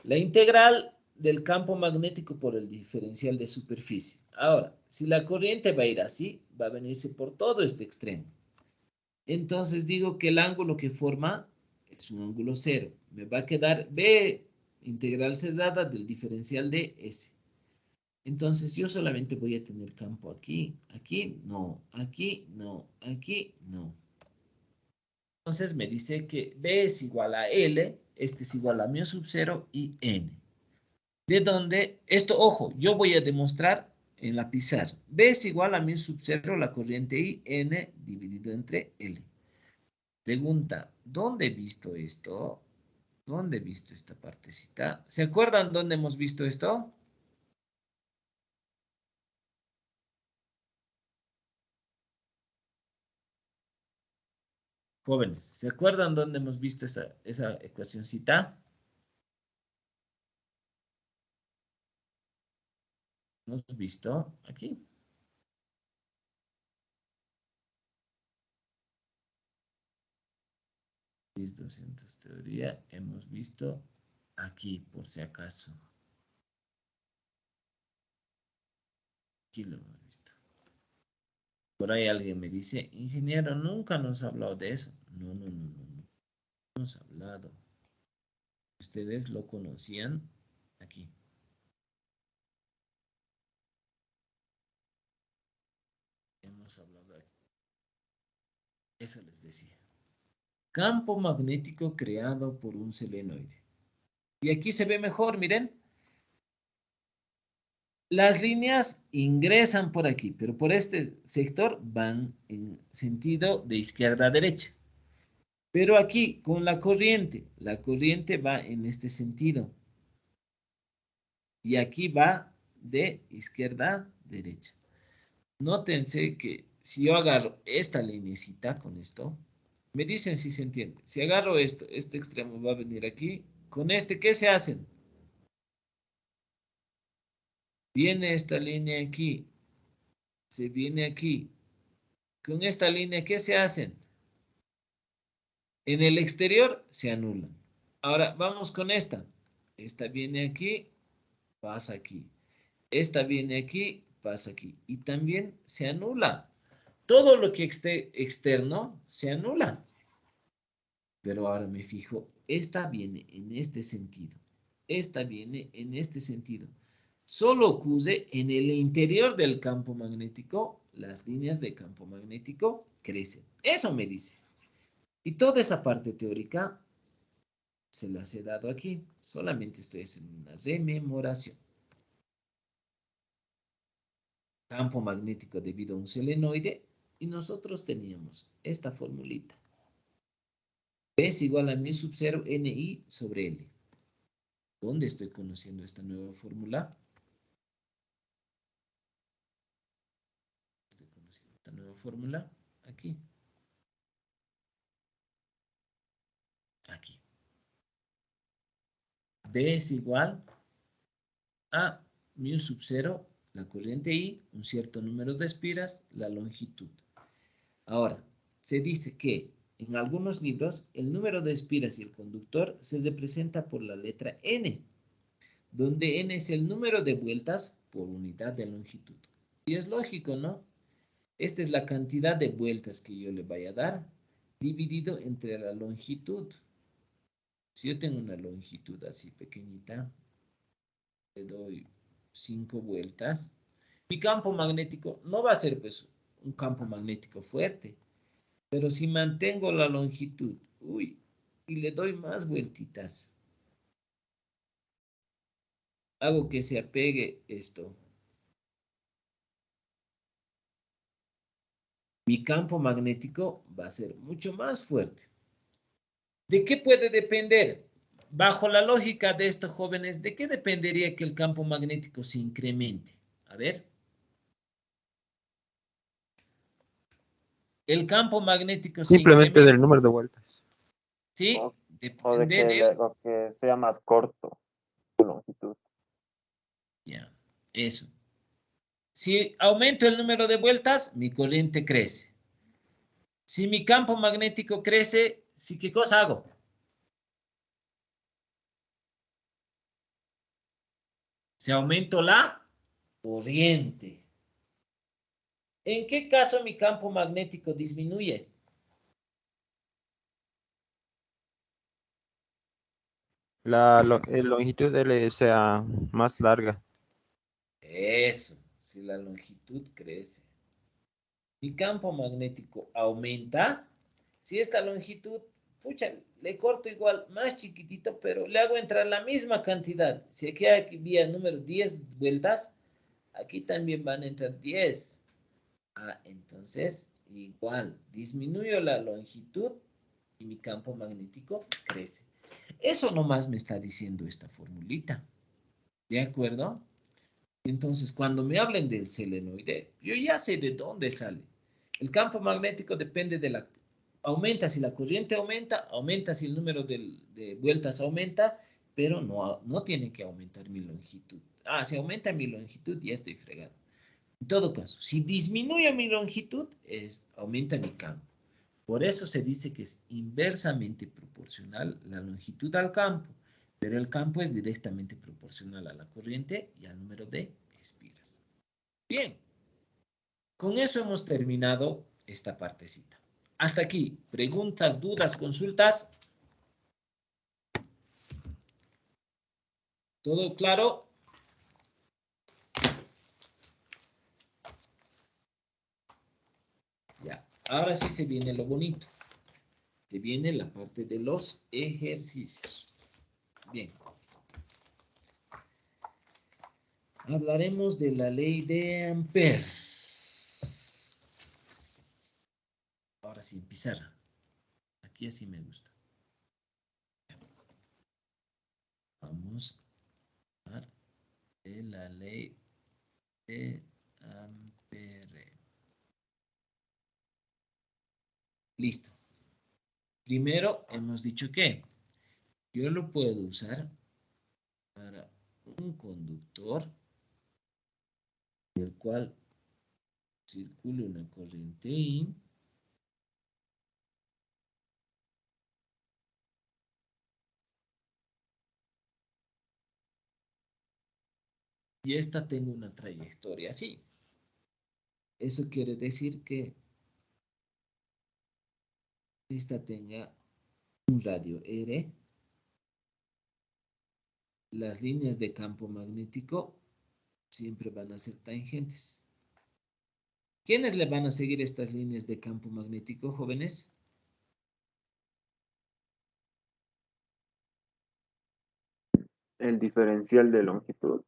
La integral del campo magnético por el diferencial de superficie. Ahora, si la corriente va a ir así, va a venirse por todo este extremo. Entonces digo que el ángulo que forma es un ángulo cero. Me va a quedar B integral cerrada del diferencial de S. Entonces yo solamente voy a tener campo aquí, aquí no, aquí no, aquí no. Entonces me dice que B es igual a L, este es igual a mu sub 0 y N. De donde, esto, ojo, yo voy a demostrar en la pizarra. B es igual a mu sub 0, la corriente I, N dividido entre L. Pregunta, ¿dónde he visto esto? ¿Dónde he visto esta partecita? ¿Se acuerdan dónde hemos visto esto? Jóvenes, ¿se acuerdan dónde hemos visto esa ecuacióncita? ¿Hemos visto? Aquí. PIS 200 teoría. Hemos visto aquí, por si acaso. Aquí lo hemos visto. Por ahí alguien me dice, ingeniero, nunca nos ha hablado de eso. No, no, no, no, no. No hemos hablado. Ustedes lo conocían aquí. Hemos hablado aquí. Eso les decía. Campo magnético creado por un selenoide. Y aquí se ve mejor, miren. Las líneas ingresan por aquí, pero por este sector van en sentido de izquierda a derecha. Pero aquí, con la corriente va en este sentido. Y aquí va de izquierda a derecha. Nótense que si yo agarro esta linecita con esto, me dicen si se entiende. Si agarro esto, este extremo va a venir aquí. Con este, ¿qué se hacen? Viene esta línea aquí. Se viene aquí. Con esta línea, ¿qué se hacen? En el exterior se anulan. Ahora vamos con esta. Esta viene aquí, pasa aquí. Esta viene aquí, pasa aquí. Y también se anula. todo lo que esté externo se anula. Pero ahora me fijo, esta viene en este sentido. Esta viene en este sentido. Solo ocurre en el interior del campo magnético, las líneas de campo magnético crecen. Eso me dice. Y toda esa parte teórica se las he dado aquí. Solamente estoy haciendo una rememoración. Campo magnético debido a un solenoide. Y nosotros teníamos esta formulita. P es igual a mu sub 0 Ni sobre L. ¿Dónde estoy conociendo esta nueva fórmula? Estoy conociendo esta nueva fórmula aquí. Aquí. B es igual a mu sub 0, la corriente I, un cierto número de espiras, la longitud. Ahora, se dice que en algunos libros el número de espiras y el conductor se representa por la letra N, donde N es el número de vueltas por unidad de longitud. Y es lógico, ¿no? Esta es la cantidad de vueltas que yo le vaya a dar dividido entre la longitud. Si yo tengo una longitud así pequeñita, le doy 5 vueltas. Mi campo magnético no va a ser pues un campo magnético fuerte, pero si mantengo la longitud, y le doy más vueltitas, hago que se apegue esto. Mi campo magnético va a ser mucho más fuerte. ¿De qué puede depender? Bajo la lógica de estos jóvenes, ¿de qué dependería que el campo magnético se incremente? A ver. El campo magnético se Simplemente incrementa. del número de vueltas. Sí, O de depende que, de... o que sea más corto su longitud. Ya, eso. Si aumento el número de vueltas, mi corriente crece. Si mi campo magnético crece, ¿sí qué cosa hago? Si aumento la corriente. ¿En qué caso mi campo magnético disminuye? La longitud L sea más larga. Eso, si la longitud crece. Mi campo magnético aumenta. Si esta longitud, pucha, le corto igual más chiquitito, pero le hago entrar la misma cantidad. Si aquí había número 10 vueltas, aquí también van a entrar 10. Entonces, igual, disminuyo la longitud y mi campo magnético crece. Eso nomás me está diciendo esta formulita. ¿De acuerdo? Entonces, cuando me hablen del selenoide, yo ya sé de dónde sale. El campo magnético depende de la... Aumenta si la corriente aumenta, aumenta si el número de vueltas aumenta, pero no tiene que aumentar mi longitud. Si aumenta mi longitud, ya estoy fregado. En todo caso, si disminuye mi longitud, aumenta mi campo. Por eso se dice que es inversamente proporcional la longitud al campo, pero el campo es directamente proporcional a la corriente y al número de espiras. Bien, con eso hemos terminado esta partecita. Hasta aquí, preguntas, dudas, consultas. ¿Todo claro? Ya, ahora sí se viene lo bonito. Se viene la parte de los ejercicios. Bien. Hablaremos de la ley de Ampère. Ahora sí, en pizarra. Aquí así me gusta. Vamos a hablar de la ley de Ampère. Listo. Primero hemos dicho que yo lo puedo usar para un conductor del cual circule una corriente I y esta tengo una trayectoria así. Eso quiere decir que esta tenga un radio R, las líneas de campo magnético siempre van a ser tangentes. ¿Quiénes le van a seguir estas líneas de campo magnético, jóvenes? El diferencial de longitud.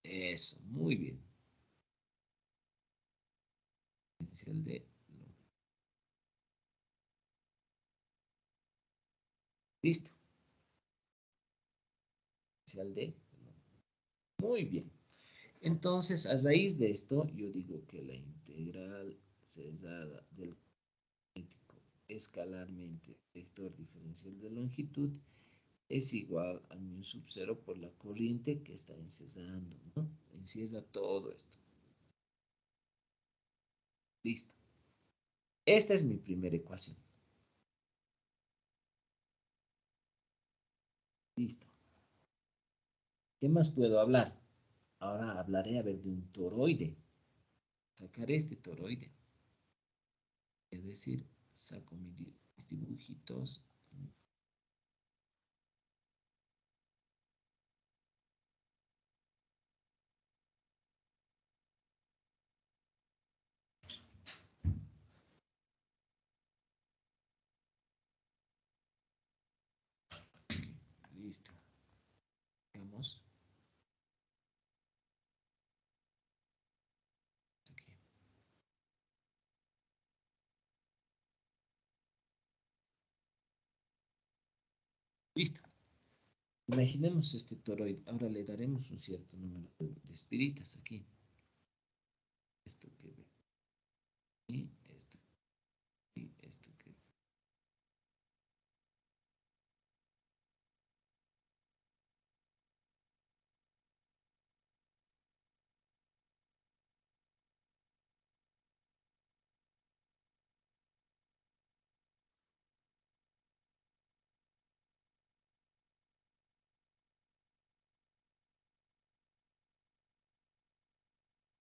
Eso, muy bien. Diferencial de longitud. Listo. Diferencial de longitud. Muy bien. Entonces, a raíz de esto, yo digo que la integral cesada del magnético escalarmente vector diferencial de longitud es igual a mu sub 0 por la corriente que está encesando, ¿no? Encesa todo esto. Listo. Esta es mi primera ecuación. Listo. ¿Qué más puedo hablar? Ahora hablaré a ver de un toroide. Sacaré este toroide. Es decir, saco mis dibujitos. Listo. Vamos. Aquí. Listo. Imaginemos este toroide. Ahora le daremos un cierto número de espiritas aquí. Esto que ve. Y esto. Y esto que ve.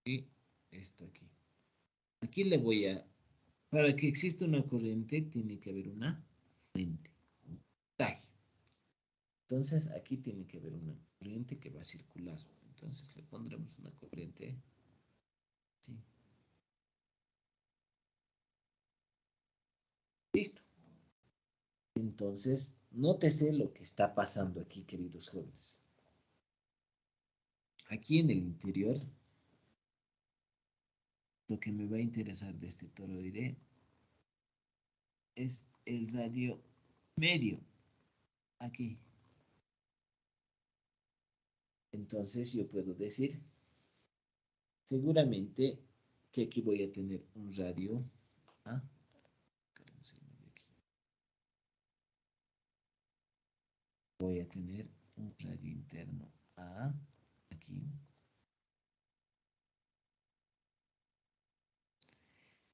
Y esto aquí. Aquí le voy a... Para que exista una corriente tiene que haber una fuente. Un voltaje. Entonces aquí tiene que haber una corriente que va a circular. Entonces le pondremos una corriente así. Listo. Entonces, nótese lo que está pasando aquí, queridos jóvenes. Aquí en el interior, lo que me va a interesar de este toroide es el radio medio. Aquí. Entonces yo puedo decir, seguramente que aquí voy a tener un radio A. Voy a tener un radio interno A aquí.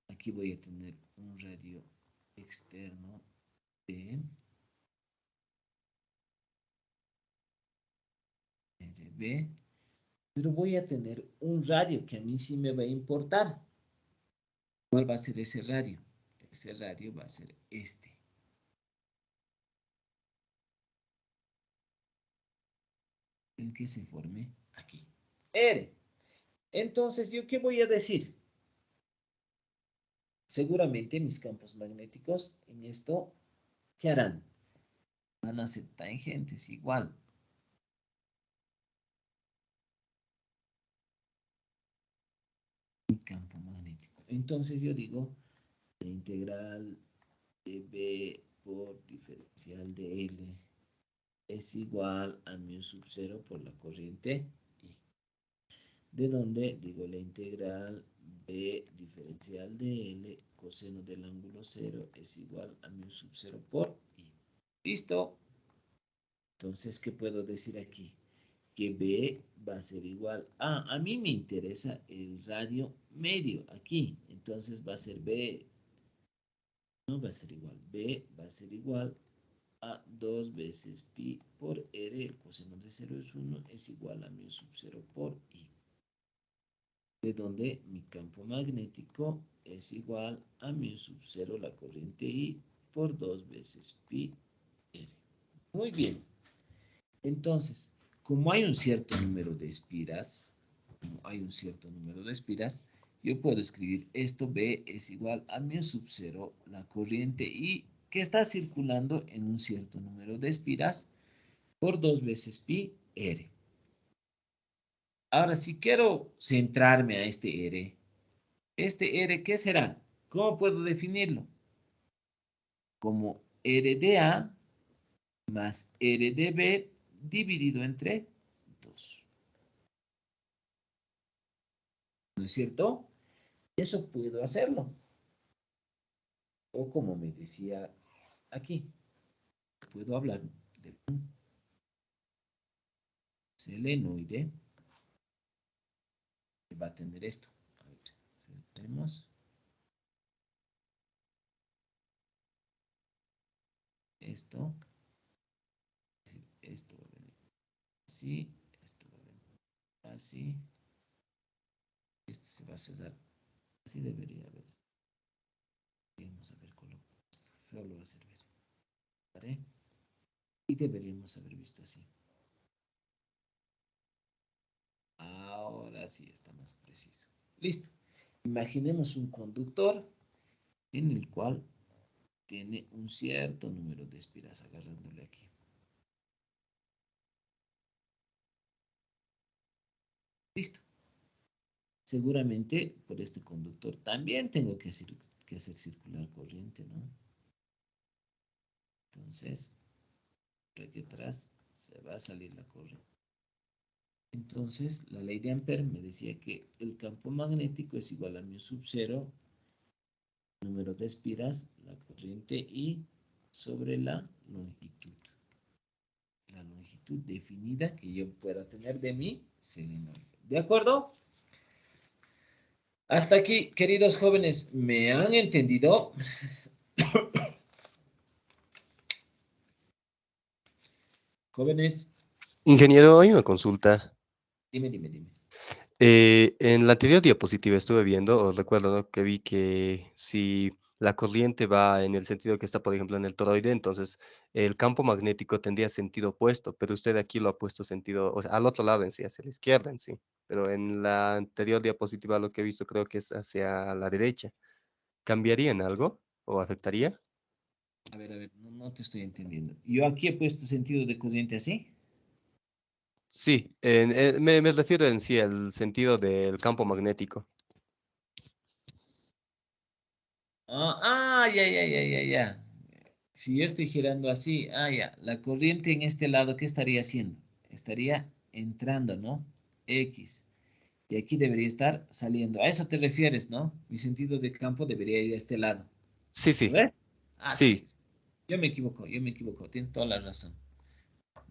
Aquí voy a tener un radio externo B, RB, pero voy a tener un radio que a mí sí me va a importar. ¿Cuál va a ser ese radio? Ese radio va a ser este. El que se forme aquí. R. Entonces, ¿yo qué voy a decir? Seguramente mis campos magnéticos en esto, ¿qué harán? Van a ser tangentes igual. Mi campo magnético. Entonces yo digo, la integral de B por diferencial de L es igual a mu sub 0 por la corriente I. De donde digo la integral B diferencial de L coseno del ángulo 0 es igual a mu sub 0 por I. ¿Listo? Entonces, ¿qué puedo decir aquí? Que B va a ser igual a mí me interesa el radio medio aquí. Entonces va a ser B, no va a ser igual. B va a ser igual a 2 veces pi por R, el coseno de 0 es 1, es igual a mu sub 0 por I. De donde mi campo magnético es igual a mu sub 0 la corriente I por 2 veces pi r. Muy bien. Entonces, como hay un cierto número de espiras, yo puedo escribir esto, B es igual a mu sub 0, la corriente I, que está circulando en un cierto número de espiras, por 2 veces pi r. Ahora, si quiero centrarme a este r, ¿qué será? ¿Cómo puedo definirlo? Como r de A más r de B dividido entre 2. ¿No es cierto? Eso puedo hacerlo. O como me decía aquí, puedo hablar del selenoide que va a tener esto. A ver, tenemos esto. Esto va a venir así, esto va a venir así. Este se va a cerrar. Así debería haber. Deberíamos haber colocado esto. Feo lo va a hacer ver. ¿Vale? Y deberíamos haber visto así. Ahora sí está más preciso. Listo. Imaginemos un conductor en el cual tiene un cierto número de espiras agarrándole aquí. Listo. Seguramente por este conductor también tengo que hacer circular corriente, ¿no? Entonces, por aquí atrás se va a salir la corriente. Entonces, la ley de Ampère me decía que el campo magnético es igual a mu sub 0, número de espiras, la corriente I sobre la longitud. La longitud definida que yo pueda tener de mi selenoide. ¿De acuerdo? Hasta aquí, queridos jóvenes, ¿me han entendido? Jóvenes, Ingeniero, hay una consulta. dime. En la anterior diapositiva estuve viendo, os recuerdo, ¿no?, que vi que si la corriente va en el sentido que está, por ejemplo, en el toroide, entonces el campo magnético tendría sentido opuesto, pero usted aquí lo ha puesto sentido, o sea, al otro lado en sí, hacia la izquierda en sí. Pero en la anterior diapositiva lo que he visto creo que es hacia la derecha. ¿Cambiaría en algo o afectaría? A ver, no te estoy entendiendo. Yo aquí he puesto sentido de corriente así. Sí, me refiero en sí al sentido del campo magnético. Ya. Si yo estoy girando así, ya. La corriente en este lado, ¿qué estaría haciendo? Estaría entrando, ¿no? X. Y aquí debería estar saliendo. A eso te refieres, ¿no? Mi sentido de campo debería ir a este lado. Sí, ¿Lo sí, ves? Sí. sí, Yo me equivoco. Tienes toda la razón.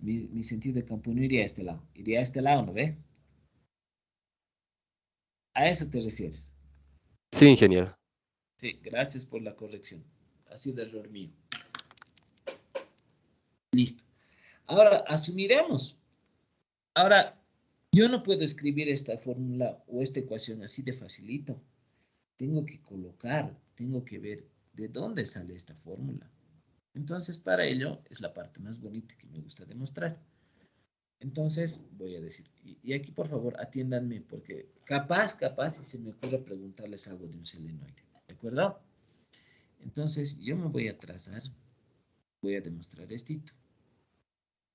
Mi sentido de campo no iría a este lado. Iría a este lado, ¿no ve? A eso te refieres. sí, ingeniero. Sí, gracias por la corrección. Ha sido error mío. Listo. Ahora, asumiremos. Ahora, yo no puedo escribir esta fórmula o esta ecuación así de facilito. Tengo que ver de dónde sale esta fórmula. Entonces, para ello, es la parte más bonita que me gusta demostrar. Entonces, voy a decir, y aquí por favor atiéndanme, porque capaz, si se me ocurre preguntarles algo de un selenoide. ¿De acuerdo? Entonces, yo me voy a trazar, voy a demostrar esto.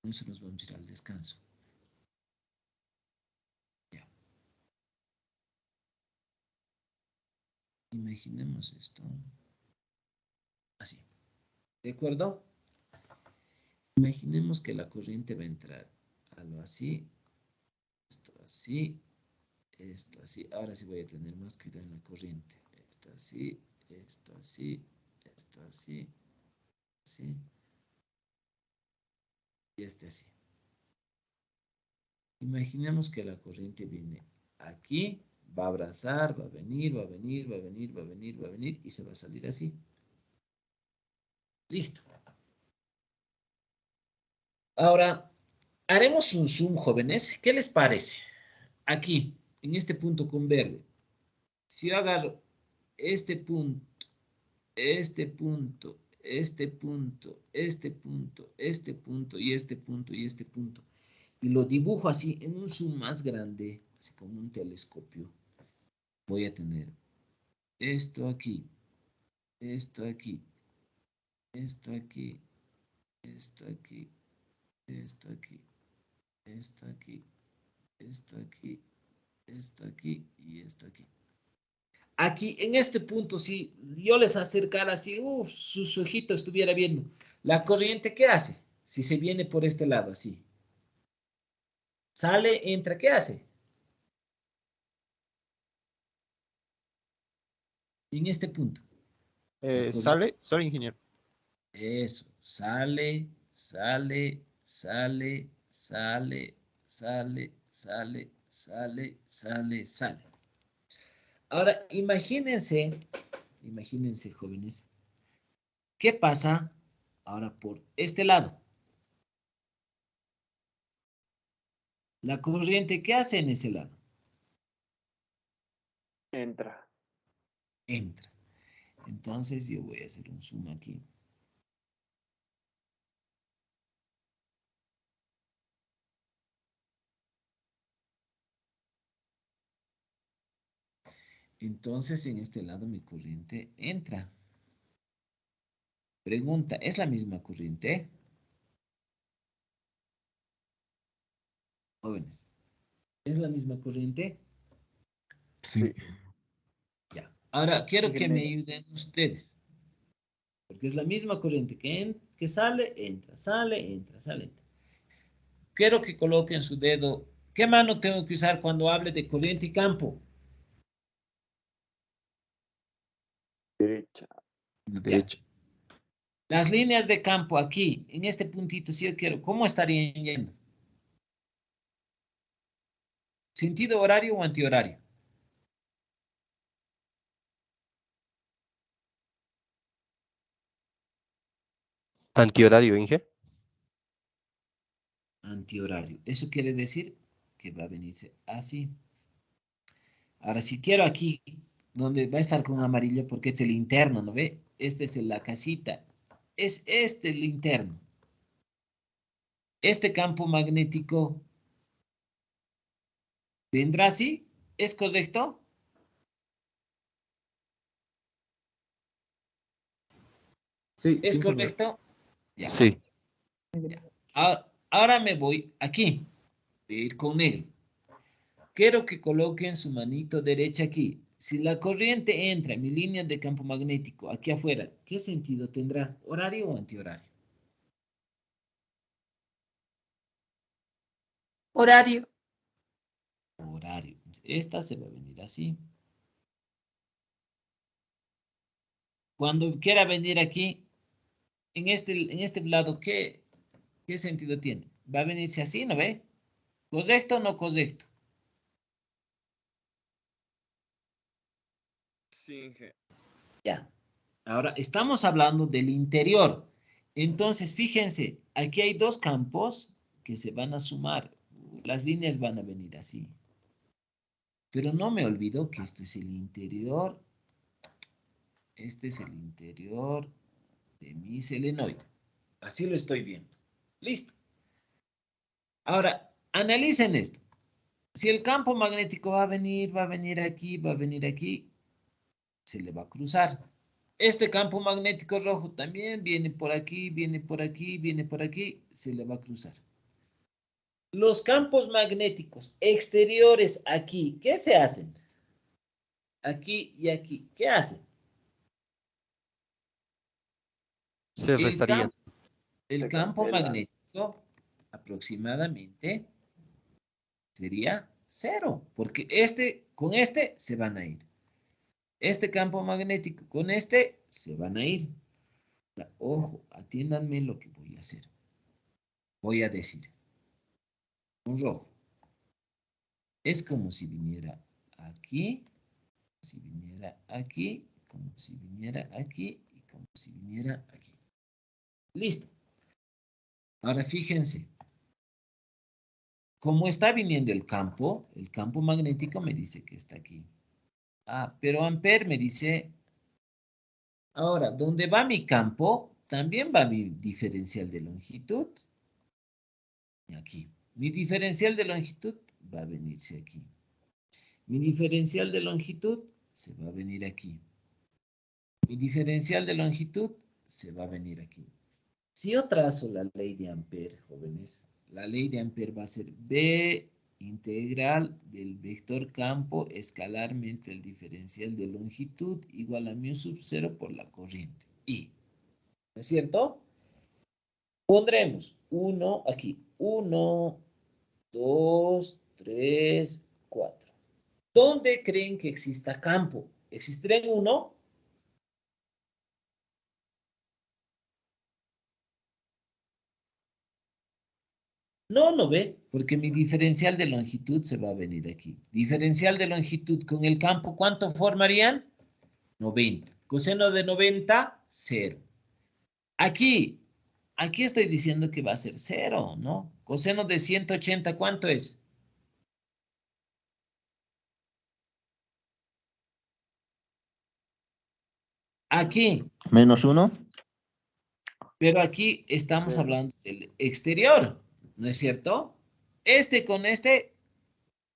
Con eso nos vamos a ir al descanso. Ya. Imaginemos esto así. ¿De acuerdo? Imaginemos que la corriente va a entrar algo así, esto así, esto así. Ahora sí voy a tener más cuidado en la corriente. Esto así, esto así, esto así, así y este así. Imaginemos que la corriente viene aquí, va a abrazar, va a venir y se va a salir así. Listo. Ahora, haremos un zoom, jóvenes. ¿Qué les parece? Aquí, en este punto con verde. Si yo agarro este punto, este punto, este punto, este punto y este punto y este punto. Y lo dibujo así en un zoom más grande, así como un telescopio. Voy a tener esto aquí, esto aquí, esto aquí, esto aquí, esto aquí, esto aquí, esto aquí, esto aquí y esto aquí. Aquí, en este punto, si yo les acercara así, su ojito estuviera viendo, la corriente, ¿qué hace? Si se viene por este lado, así. Sale, entra, ¿qué hace? En este punto. Sale, ingeniero. Eso, sale, sale, sale, sale, sale, sale, sale, sale, sale. Ahora, imagínense, jóvenes, ¿qué pasa ahora por este lado? La corriente, ¿qué hace en ese lado? Entra. Entra. Entonces yo voy a hacer un zoom aquí. Entonces en este lado mi corriente entra. Pregunta, ¿es la misma corriente? Jóvenes, ¿es la misma corriente? Sí. Ya. Ahora quiero que me Ingeniero. ayuden ustedes. Porque es la misma corriente que sale, entra, sale, entra, sale, entra. Quiero que coloquen su dedo. ¿Qué mano tengo que usar cuando hable de corriente y campo? Derecha. La Ya. derecha. Las líneas de campo aquí, en este puntito, si yo quiero, ¿cómo estarían yendo? ¿Sentido horario o antihorario? Antihorario, Inge. Antihorario. Eso quiere decir que va a venirse así. Ahora, si quiero aquí, donde va a estar con amarillo, porque es el interno, ¿no ve? Este es la casita. Es este el interno. Este campo magnético vendrá así. ¿Es correcto? Sí, ¿Es ingeniero. correcto? Ya. Sí. Ahora me voy aquí. Voy a ir con negro. Quiero que coloquen su manito derecha aquí. Si la corriente entra en mi línea de campo magnético aquí afuera, ¿qué sentido tendrá? ¿Horario o antihorario? Horario. Horario. Esta se va a venir así. Cuando quiera venir aquí, en este lado, ¿qué sentido tiene? Va a venirse así, ¿no ve? ¿Correcto o no correcto? Sí, Inge. Ya. Ahora, estamos hablando del interior. Entonces, fíjense, aquí hay dos campos que se van a sumar. Las líneas van a venir así. Pero no me olvido que esto es el interior. Este es el interior de mi selenoide. Así lo estoy viendo. Listo. Ahora, analicen esto. Si el campo magnético va a venir aquí, va a venir aquí, se le va a cruzar. Este campo magnético rojo también viene por aquí, viene por aquí, viene por aquí, se le va a cruzar. Los campos magnéticos exteriores aquí, ¿qué se hacen? Aquí y aquí, ¿qué hacen? Se El restarían. campo, el Se campo cancela. magnético aproximadamente sería cero, porque este con este se van a ir. Este campo magnético con este se van a ir. Ojo, atiéndanme lo que voy a hacer. Voy a decir, un rojo. Es como si viniera aquí, si viniera aquí, como si viniera aquí y como si viniera aquí. Listo. Ahora fíjense. Como está viniendo el campo magnético me dice que está aquí. Ah, pero Ampere me dice Ahora, donde va mi campo, también va mi diferencial de longitud. Aquí. Mi diferencial de longitud va a venirse aquí. Mi diferencial de longitud se va a venir aquí. Mi diferencial de longitud se va a venir aquí. Si yo trazo la ley de Ampere, jóvenes, la ley de Ampere va a ser B integral del vector campo escalarmente el diferencial de longitud igual a mu sub 0 por la corriente I. ¿No es cierto? Pondremos 1 aquí. 1, 2, 3, 4. ¿Dónde creen que exista campo? ¿Existirá en 1? No, no ve, porque mi diferencial de longitud se va a venir aquí. Diferencial de longitud con el campo, ¿cuánto formarían? 90. Coseno de 90, 0. Aquí estoy diciendo que va a ser 0, ¿no? Coseno de 180, ¿cuánto es? Aquí, -1. pero aquí estamos hablando del exterior, ¿no es cierto? Este con este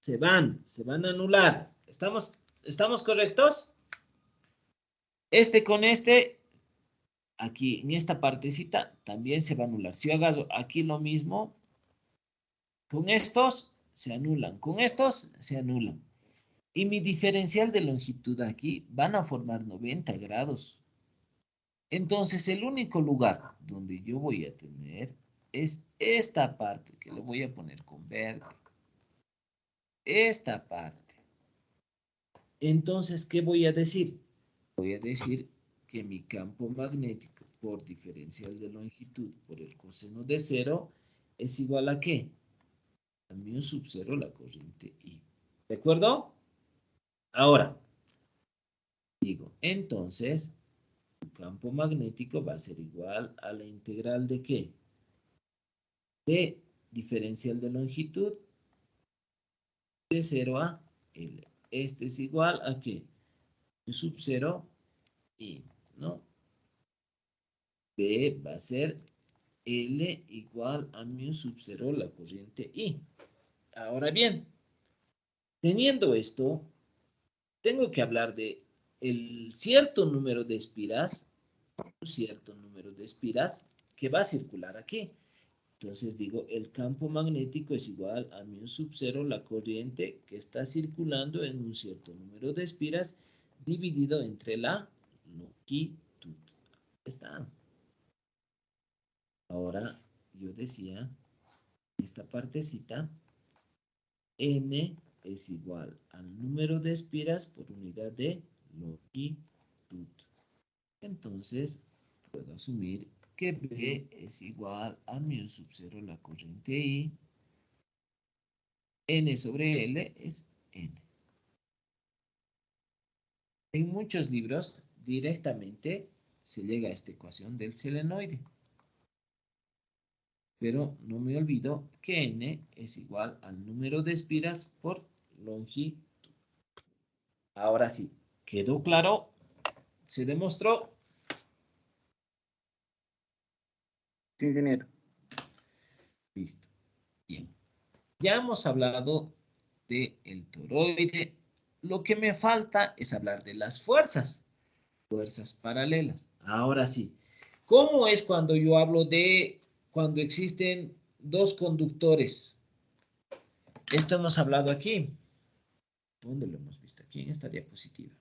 se van a anular. ¿Estamos correctos? Este con este, aquí en esta partecita también se va a anular. Si yo hago aquí lo mismo, con estos se anulan, con estos se anulan. Y mi diferencial de longitud aquí van a formar 90 grados. Entonces el único lugar donde yo voy a tener es esta parte, que lo voy a poner con verde. Esta parte. Entonces, ¿qué voy a decir? Voy a decir que mi campo magnético por diferencial de longitud por el coseno de 0 es igual a ¿qué? A mu sub 0 la corriente I. ¿De acuerdo? Ahora, digo, entonces, tu campo magnético va a ser igual a la integral de ¿qué? De diferencial de longitud de 0 a L. Este es igual a ¿qué? Mu sub 0 I, ¿no? B va a ser L igual a mu sub 0 la corriente I. Ahora bien, teniendo esto, tengo que hablar de el cierto número de espiras, un cierto número de espiras que va a circular aquí. Entonces digo, el campo magnético es igual a mu sub 0 la corriente que está circulando en un cierto número de espiras dividido entre la longitud. Está. Ahora yo decía, esta partecita, n es igual al número de espiras por unidad de longitud. Entonces, puedo asumir que B es igual a mu sub 0 la corriente I. N sobre L es N. En muchos libros, directamente se llega a esta ecuación del selenoide. Pero no me olvido que N es igual al número de espiras por longitud. Ahora sí, ¿quedó claro? ¿Se demostró? Sí, ingeniero. Listo. Bien. Ya hemos hablado del toroide. Lo que me falta es hablar de las fuerzas. Fuerzas paralelas. Ahora sí. ¿Cómo es cuando yo hablo de cuando existen dos conductores? Esto hemos hablado aquí. ¿Dónde lo hemos visto? Aquí en esta diapositiva.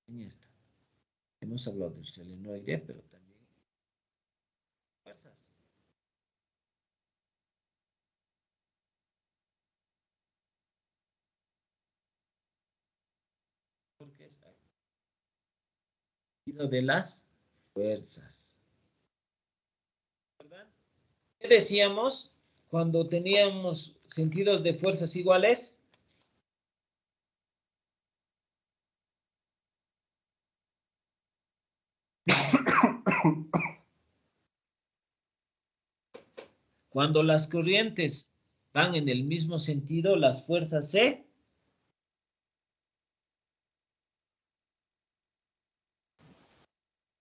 En esta. Hemos hablado del selenoide, pero también fuerzas. Porque es de las fuerzas. ¿Verdad? ¿Qué decíamos cuando teníamos sentidos de fuerzas iguales? Cuando las corrientes van en el mismo sentido, las fuerzas se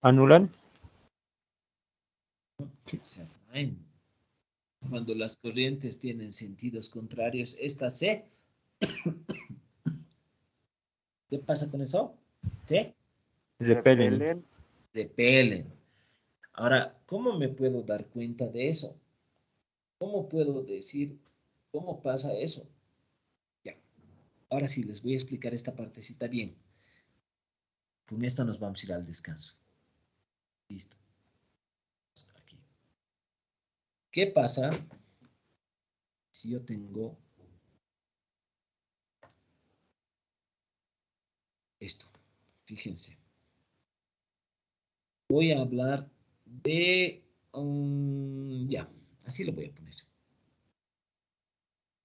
¿Anulan? Se atraen. Cuando las corrientes tienen sentidos contrarios, estas se... ¿Qué pasa con eso? Se Repelen. repelen. Ahora, ¿cómo me puedo dar cuenta de eso? ¿Cómo puedo decir cómo pasa eso? Ya. Ahora sí, les voy a explicar esta partecita bien. Con esto nos vamos a ir al descanso. Listo. Aquí. ¿Qué pasa si yo tengo esto? Fíjense. Voy a hablar de... ya, así lo voy a poner.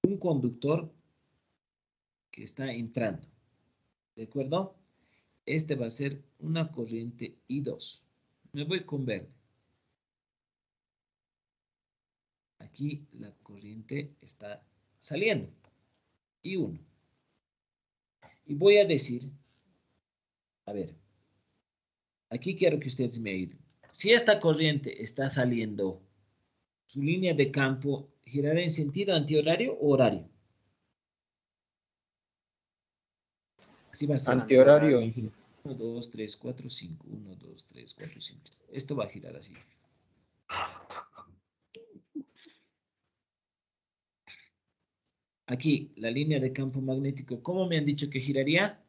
Un conductor que está entrando. ¿De acuerdo? Este va a ser una corriente I2. Me voy con verde. Aquí la corriente está saliendo. I1. Y voy a decir, a ver, aquí quiero que ustedes me ayuden. Si esta corriente está saliendo, su línea de campo girará en sentido antihorario o horario. Así va a ser. Antihorario, ingeniero. 1, 2, 3, 4, 5. 1, 2, 3, 4, 5. Esto va a girar así. Aquí, la línea de campo magnético, ¿cómo me han dicho que giraría?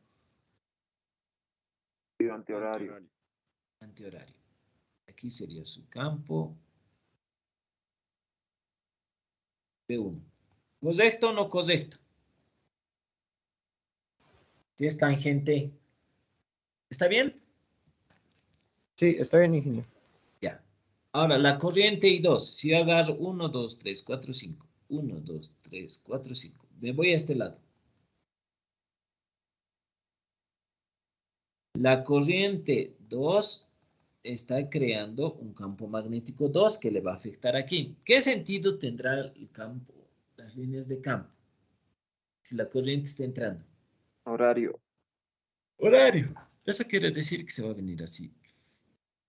Antihorario. Antihorario. Aquí sería su campo. B1. ¿Correcto o no correcto? Si es tangente. ¿Está bien? Sí, está bien, ingeniero. Ya. Ahora, la corriente I2. Si yo agarro 1, 2, 3, 4, 5. 1, 2, 3, 4, 5. Me voy a este lado. La corriente 2 está creando un campo magnético 2 que le va a afectar aquí. ¿Qué sentido tendrá el campo, las líneas de campo, si la corriente está entrando? Horario. Horario. Eso quiere decir que se va a venir así.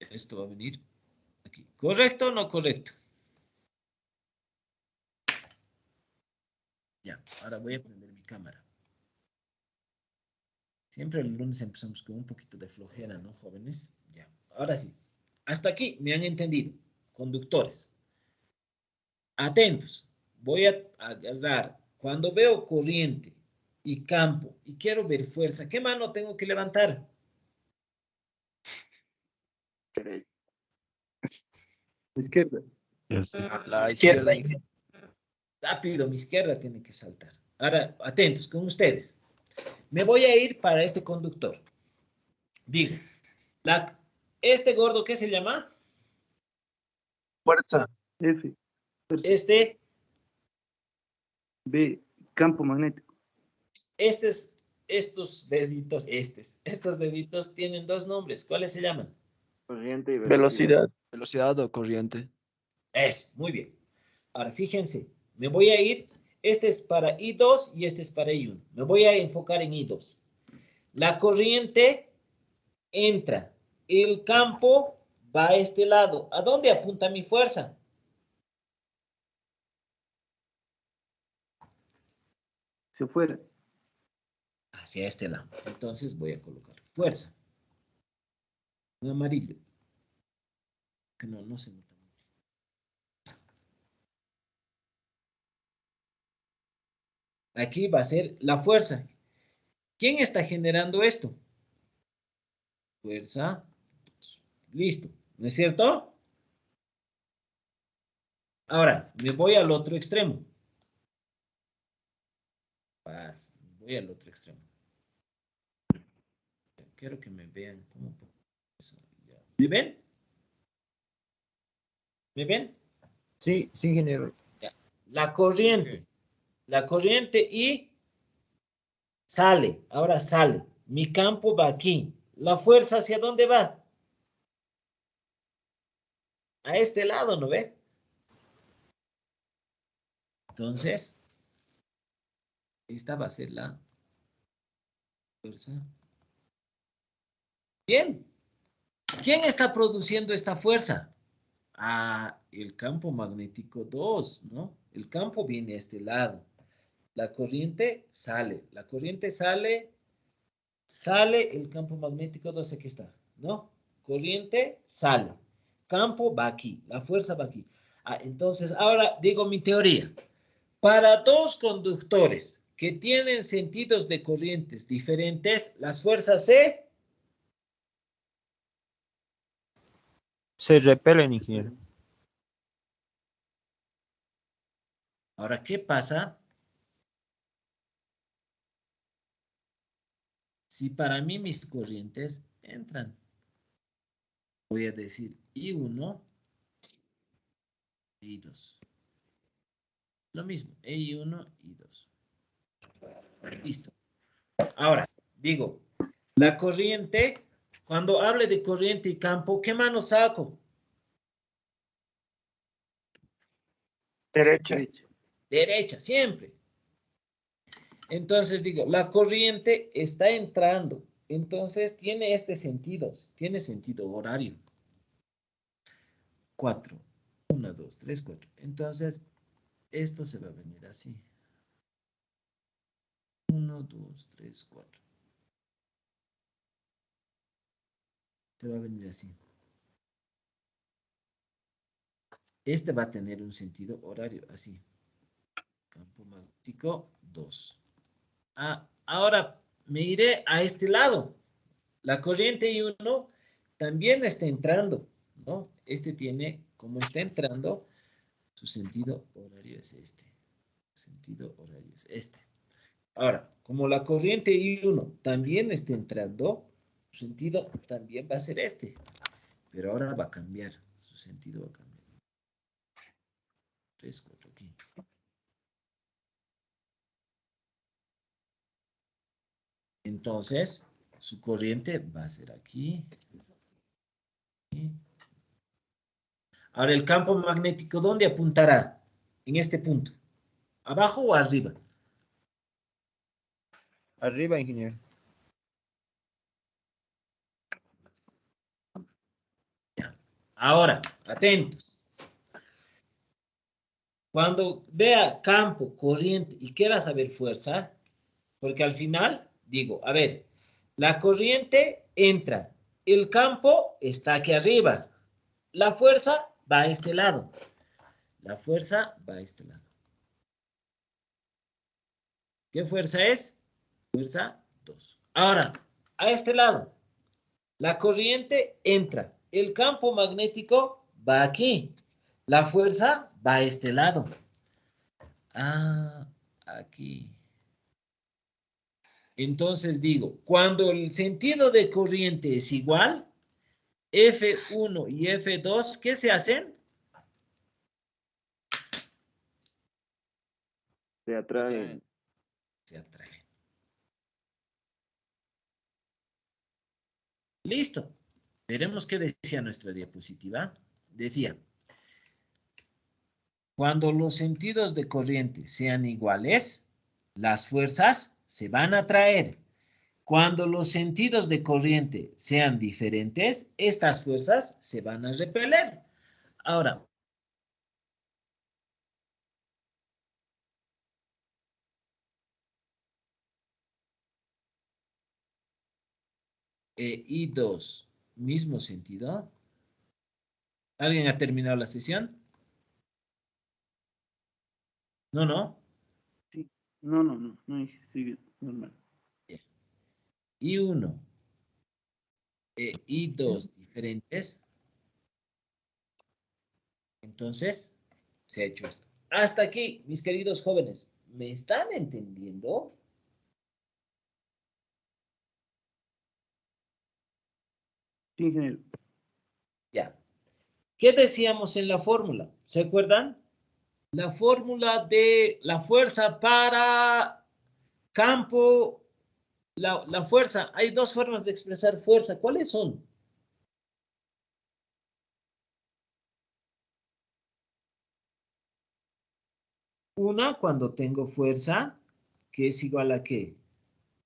Esto va a venir aquí. ¿Correcto o no correcto? Ya, ahora voy a prender mi cámara. Siempre el lunes empezamos con un poquito de flojera, ¿no, jóvenes? Ya, ahora sí. Hasta aquí me han entendido. Conductores. Atentos. Voy a agarrar. Cuando veo corriente y campo y quiero ver fuerza, ¿qué mano tengo que levantar? Izquierda. La izquierda. Rápido, mi izquierda tiene que saltar. Ahora, atentos con ustedes. Me voy a ir para este conductor. Digo, este gordo, ¿qué se llama? Fuerza. F. Este, B. Campo magnético. estos deditos, estos deditos tienen dos nombres. ¿Cuáles se llaman? Corriente y Velocidad. Velocidad o corriente. Eso, muy bien. Ahora, fíjense, me voy a ir, este es para I2 y este es para I1. Me voy a enfocar en I2. La corriente entra, el campo va a este lado. ¿A dónde apunta mi fuerza? Hacia afuera. Hacia este lado. Entonces voy a colocar fuerza. En amarillo. Que no se nota mucho. Aquí va a ser la fuerza. ¿Quién está generando esto? Fuerza. Listo. ¿No es cierto? Ahora, me voy al otro extremo. Voy al otro extremo. Quiero que me vean cómo pongo eso. ¿Me ven? ¿Me ven? Sí, sí, ingeniero. Ya. La corriente y sale, ahora sale. Mi campo va aquí. ¿La fuerza hacia dónde va? A este lado, ¿no ve? Entonces, esta va a ser la fuerza. Bien. ¿Quién está produciendo esta fuerza? Ah, el campo magnético 2, ¿no? El campo viene a este lado. La corriente sale. La corriente sale, el campo magnético 2, aquí está, ¿no? Corriente sale. Campo va aquí. La fuerza va aquí. Ah, entonces, ahora digo mi teoría. Para dos conductores que tienen sentidos de corrientes diferentes, las fuerzas Se repelen, ingeniero. Ahora, ¿qué pasa si para mí mis corrientes entran? Voy a decir I1 y I2. Lo mismo, I1 y I2. Listo. Ahora, digo, la corriente, cuando hable de corriente y campo, ¿qué mano saco? Derecha. Derecha, siempre. Entonces digo, la corriente está entrando. Entonces tiene este sentido. Tiene sentido horario. 4. 1, 2, 3, 4. Entonces, esto se va a venir así. 1, 2, 3, 4. Se va a venir así. Este va a tener un sentido horario, así. Campo magnético 2. Ah, ahora me iré a este lado. La corriente I1 también está entrando, ¿no? Este tiene, como está entrando, su sentido horario es este. Sentido horario es este. Ahora, como la corriente I1 también está entrando, su sentido también va a ser este. Pero ahora va a cambiar. Su sentido va a cambiar. 3, 4 aquí. Entonces, su corriente va a ser aquí. Ahora, el campo magnético, ¿dónde apuntará? En este punto. ¿Abajo o arriba? Arriba, ingeniero. Ya. Ahora, atentos. Cuando vea campo, corriente y quiera saber fuerza, porque al final digo, a ver, la corriente entra, el campo está aquí arriba, la fuerza va a este lado, la fuerza va a este lado. ¿Qué fuerza es? Fuerza 2. Ahora, a este lado, la corriente entra, el campo magnético va aquí, la fuerza va a este lado. Ah, aquí. Entonces digo, cuando el sentido de corriente es igual, F1 y F2, ¿qué se hacen? Se atraen. Se atraen. Listo. Veremos qué decía nuestra diapositiva. Decía, cuando los sentidos de corriente sean iguales, las fuerzas se van a atraer. Cuando los sentidos de corriente sean diferentes, estas fuerzas se van a repeler. Ahora, I2, mismo sentido. ¿Alguien ha terminado la sesión? No, no. Sí. No, sigue normal. I1 e I2 diferentes. Entonces, se ha hecho esto. Hasta aquí, mis queridos jóvenes. ¿Me están entendiendo? Sí, ingeniero. Ya. ¿Qué decíamos en la fórmula? ¿Se acuerdan? La fórmula de la fuerza para campo, la fuerza. Hay dos formas de expresar fuerza. ¿Cuáles son? Una, cuando tengo fuerza, que es igual a ¿qué?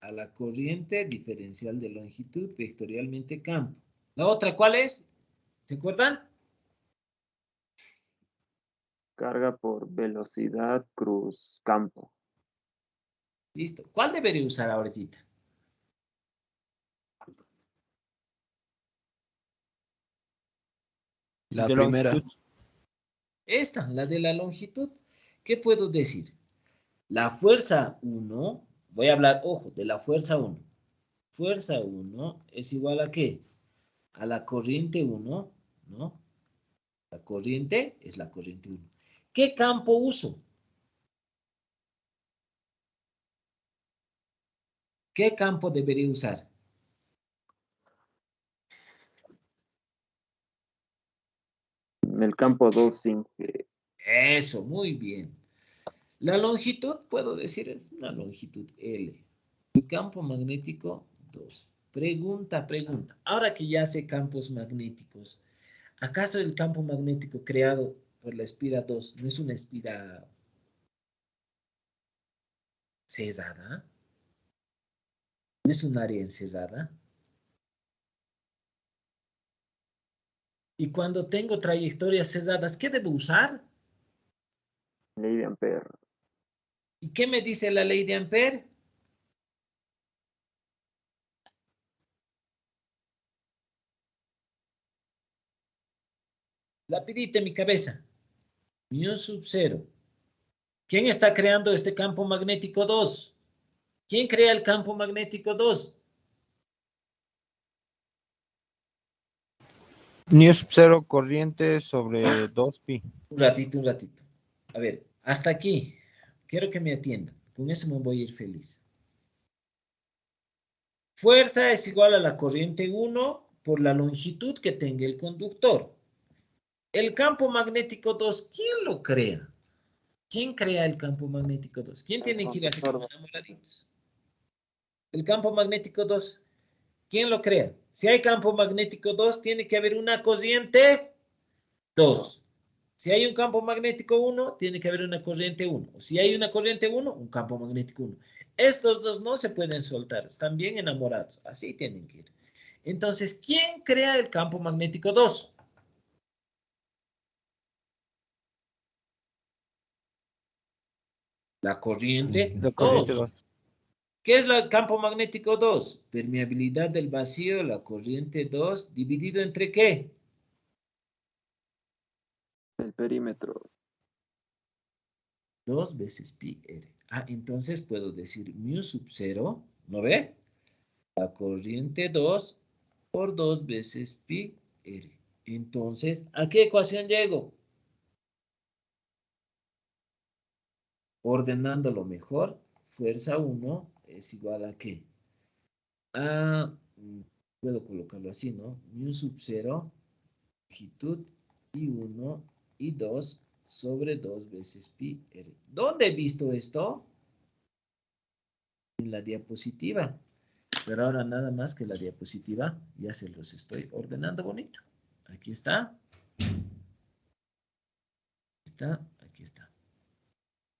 A la corriente diferencial de longitud vectorialmente campo. ¿La otra cuál es? ¿Se acuerdan? Carga por velocidad cruz campo. Listo. ¿Cuál debería usar ahorita? La De primera. longitud. Esta, la de la longitud. ¿Qué puedo decir? La fuerza 1, voy a hablar, ojo, de la fuerza 1. Fuerza 1 es igual a ¿qué? A la corriente 1, ¿no? La corriente es la corriente 1. ¿Qué campo uso? ¿Qué campo debería usar? En el campo 2 sin que Eso, muy bien. La longitud, puedo decir, una longitud L. El campo magnético 2. Pregunta. Ahora que ya sé campos magnéticos, ¿acaso el campo magnético creado por la espira 2 no es una espira cesada? ¿No es un área encesada? Y cuando tengo trayectorias cesadas, ¿qué debo usar? ley de Ampere. ¿Y qué me dice la ley de Ampere? Rapidito en mi cabeza. Mu sub 0. ¿Quién está creando este campo magnético 2? ¿Quién crea el campo magnético 2? New sub 0 corriente sobre 2pi. Un ratito. A ver, hasta aquí. Quiero que me atiendan. Con eso me voy a ir feliz. Fuerza es igual a la corriente 1 por la longitud que tenga el conductor. El campo magnético 2, ¿quién lo crea? ¿Quién crea el campo magnético 2? ¿Quién El tiene que ir así como conductor enamoraditos? El campo magnético 2, ¿quién lo crea? Si hay campo magnético 2, tiene que haber una corriente 2. Si hay un campo magnético 1, tiene que haber una corriente 1. Si hay una corriente 1, un campo magnético 1. Estos dos no se pueden soltar, están bien enamorados, así tienen que ir. Entonces, ¿quién crea el campo magnético 2? La corriente La corriente 2. 2. ¿Qué es el campo magnético 2? Permeabilidad del vacío, la corriente 2, dividido entre ¿qué? el perímetro. 2 veces pi r. Ah, entonces puedo decir mu sub 0, ¿no ve? La corriente 2 por 2 veces pi r. Entonces, ¿a qué ecuación llego? Ordenándolo mejor, fuerza 1 es igual a ¿qué? A, puedo colocarlo así, ¿no? Mu sub 0, longitud, y 1 y 2 sobre 2 veces pi r. ¿Dónde he visto esto? En la diapositiva. Pero ahora nada más que la diapositiva, ya se los estoy ordenando bonito. Aquí está. Aquí está.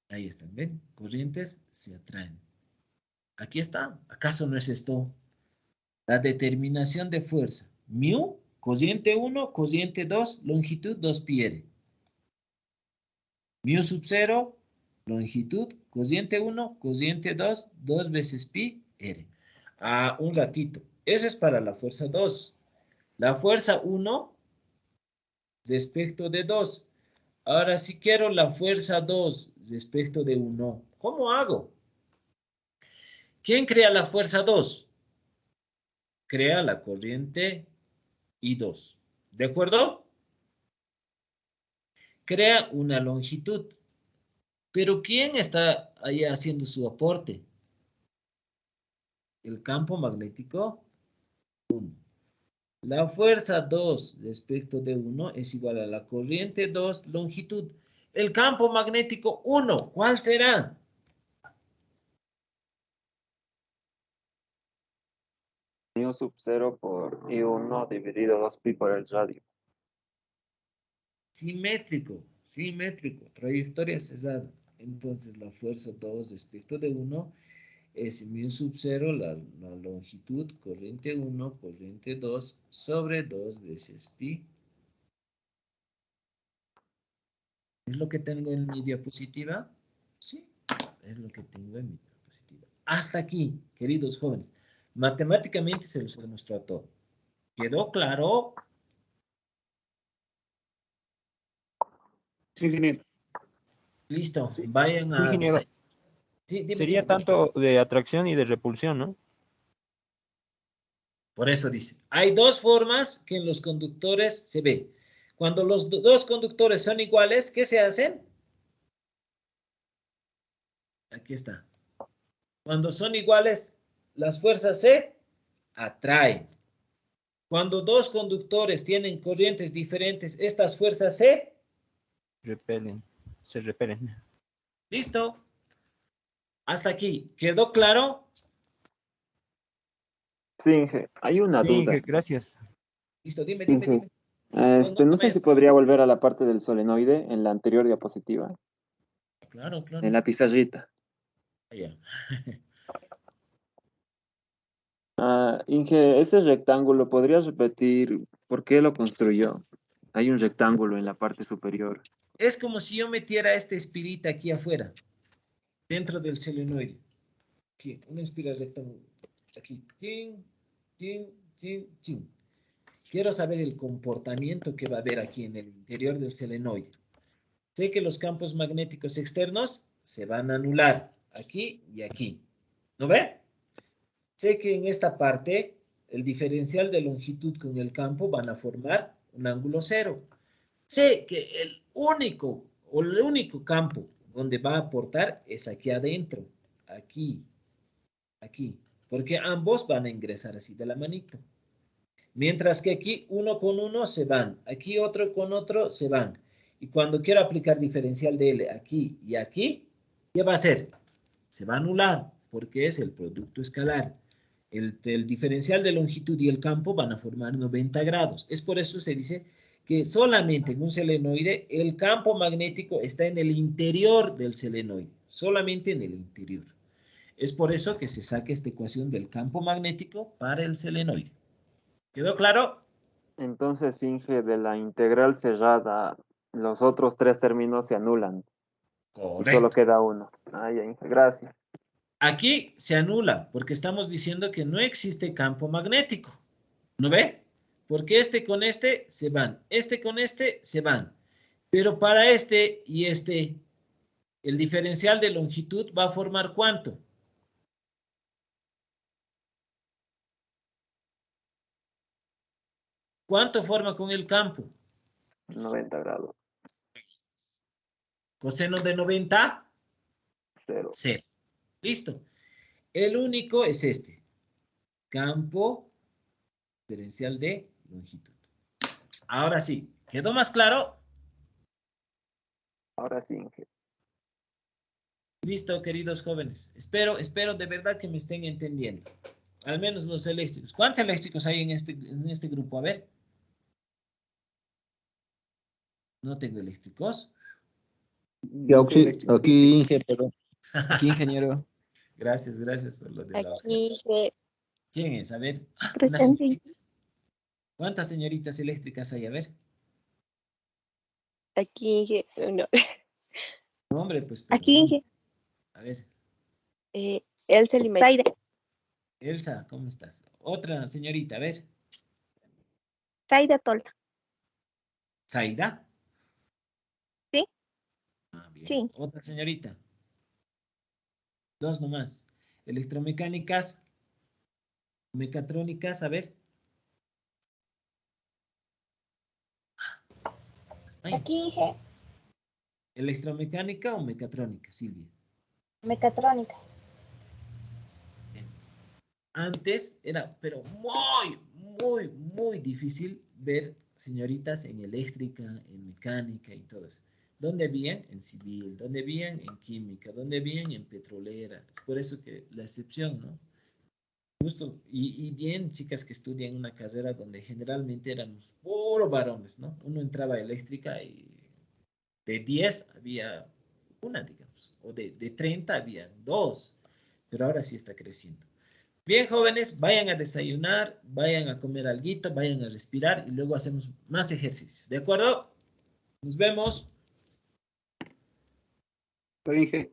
Ahí están, ¿ven? Corrientes se atraen. Aquí está. ¿Acaso no es esto? La determinación de fuerza. Mu, cociente 1, cociente 2, longitud 2 pi r. Mu sub 0, longitud, cociente 1, cociente 2, 2 veces pi r. Ah, un ratito. Eso es para la fuerza 2. La fuerza 1 respecto de 2. Ahora, si quiero la fuerza 2 respecto de 1, ¿cómo hago? ¿Quién crea la fuerza 2? Crea la corriente I2. ¿De acuerdo? Crea una longitud. Pero ¿quién está ahí haciendo su aporte? El campo magnético 1. La fuerza 2 respecto de 1 es igual a la corriente 2 longitud. El campo magnético 1, ¿cuál será? Mu sub 0 por I1 dividido 2pi por el radio. Simétrico, trayectoria cesada. Entonces la fuerza 2 respecto de 1 es mu sub 0, la longitud, corriente 1, corriente 2, sobre 2 veces pi. ¿Es lo que tengo en mi diapositiva? Sí, es lo que tengo en mi diapositiva. Hasta aquí, queridos jóvenes. Matemáticamente se los demostró a todo. ¿Quedó claro? Sí, ingeniero. Listo, vayan a... Ingeniero, Sí, dime, sería dime. tanto de atracción y de repulsión, ¿no? Por eso dice, hay dos formas que en los conductores se ve. Cuando los dos conductores son iguales, ¿qué se hacen? Aquí está. Cuando son iguales, las fuerzas se atraen. Cuando dos conductores tienen corrientes diferentes, estas fuerzas se... Repelen, se repelen. ¿Listo? Hasta aquí. ¿Quedó claro? Sí, Inge, hay una Sí, duda. Inge, gracias. Listo, dime, Inge, No, no, no a sé ver. si podría volver a la parte del solenoide en la anterior diapositiva, Claro, claro. en la pizarrita. Ya. Inge, ese rectángulo, ¿podrías repetir por qué lo construyó? Hay un rectángulo en la parte superior. Es como si yo metiera esta espirita aquí afuera, dentro del solenoide. Aquí, una espiral rectangular. Aquí, tin, tin, tin, tin. Quiero saber el comportamiento que va a haber aquí en el interior del solenoide. Sé que los campos magnéticos externos se van a anular aquí y aquí. ¿No ve? Sé que en esta parte el diferencial de longitud con el campo van a formar un ángulo cero. Sé que el único campo donde va a aportar es aquí adentro, aquí, aquí, porque ambos van a ingresar así de la manito. Mientras que aquí uno con uno se van, aquí otro con otro se van. Y cuando quiero aplicar diferencial de L aquí y aquí, ¿qué va a hacer? Se va a anular porque es el producto escalar. El diferencial de longitud y el campo van a formar 90 grados. Es por eso se dice que solamente en un selenoide el campo magnético está en el interior del selenoide, solamente en el interior. Es por eso que se saca esta ecuación del campo magnético para el selenoide. ¿Quedó claro? Entonces, Inge, de la integral cerrada, los otros tres términos se anulan y solo Correcto. queda uno. Ay, Inge, gracias. Aquí se anula porque estamos diciendo que no existe campo magnético. ¿No ve? Porque este con este se van, este con este se van. Pero para este y este, el diferencial de longitud va a formar ¿cuánto? ¿Cuánto forma con el campo? 90 grados, Coseno de 90, cero. 0. Listo. El único es este. Campo diferencial de longitud. Ahora sí, ¿quedó más claro? Ahora sí, Inge. Listo, queridos jóvenes. Espero de verdad que me estén entendiendo. Al menos los eléctricos. ¿Cuántos eléctricos hay en este grupo? A ver. No tengo eléctricos. Yo aquí, Inge, perdón. Aquí, ingeniero. Gracias por lo de la Aquí ¿Quién es? A ver. Una presente. señorita. ¿Cuántas señoritas eléctricas hay? A ver. Aquí no. No, hombre, pues perdón. Aquí A ver. Elsa Lima. Elsa, ¿cómo estás? Otra señorita, a ver. Zaida Tola. Zaida. ¿Sí? Ah, bien. Sí. Otra señorita. Dos nomás. Electromecánicas. Mecatrónicas, a ver. Ay, Aquí, Inge, ¿electromecánica o mecatrónica, Silvia? mecatrónica. Bien. Antes era, pero muy difícil ver señoritas en eléctrica, en mecánica y todo eso. ¿Dónde habían? En civil. ¿Dónde habían? En química. ¿Dónde habían? En petrolera. Es por eso que la excepción, ¿no? Justo, y bien chicas que estudian una carrera donde generalmente éramos puro varones, ¿no? Uno entraba a eléctrica y de 10 había una, digamos, o de 30 había dos. pero ahora sí está creciendo. Bien, jóvenes, vayan a desayunar, vayan a comer alguito, vayan a respirar y luego hacemos más ejercicios. ¿De acuerdo? Nos vemos. Lo dije.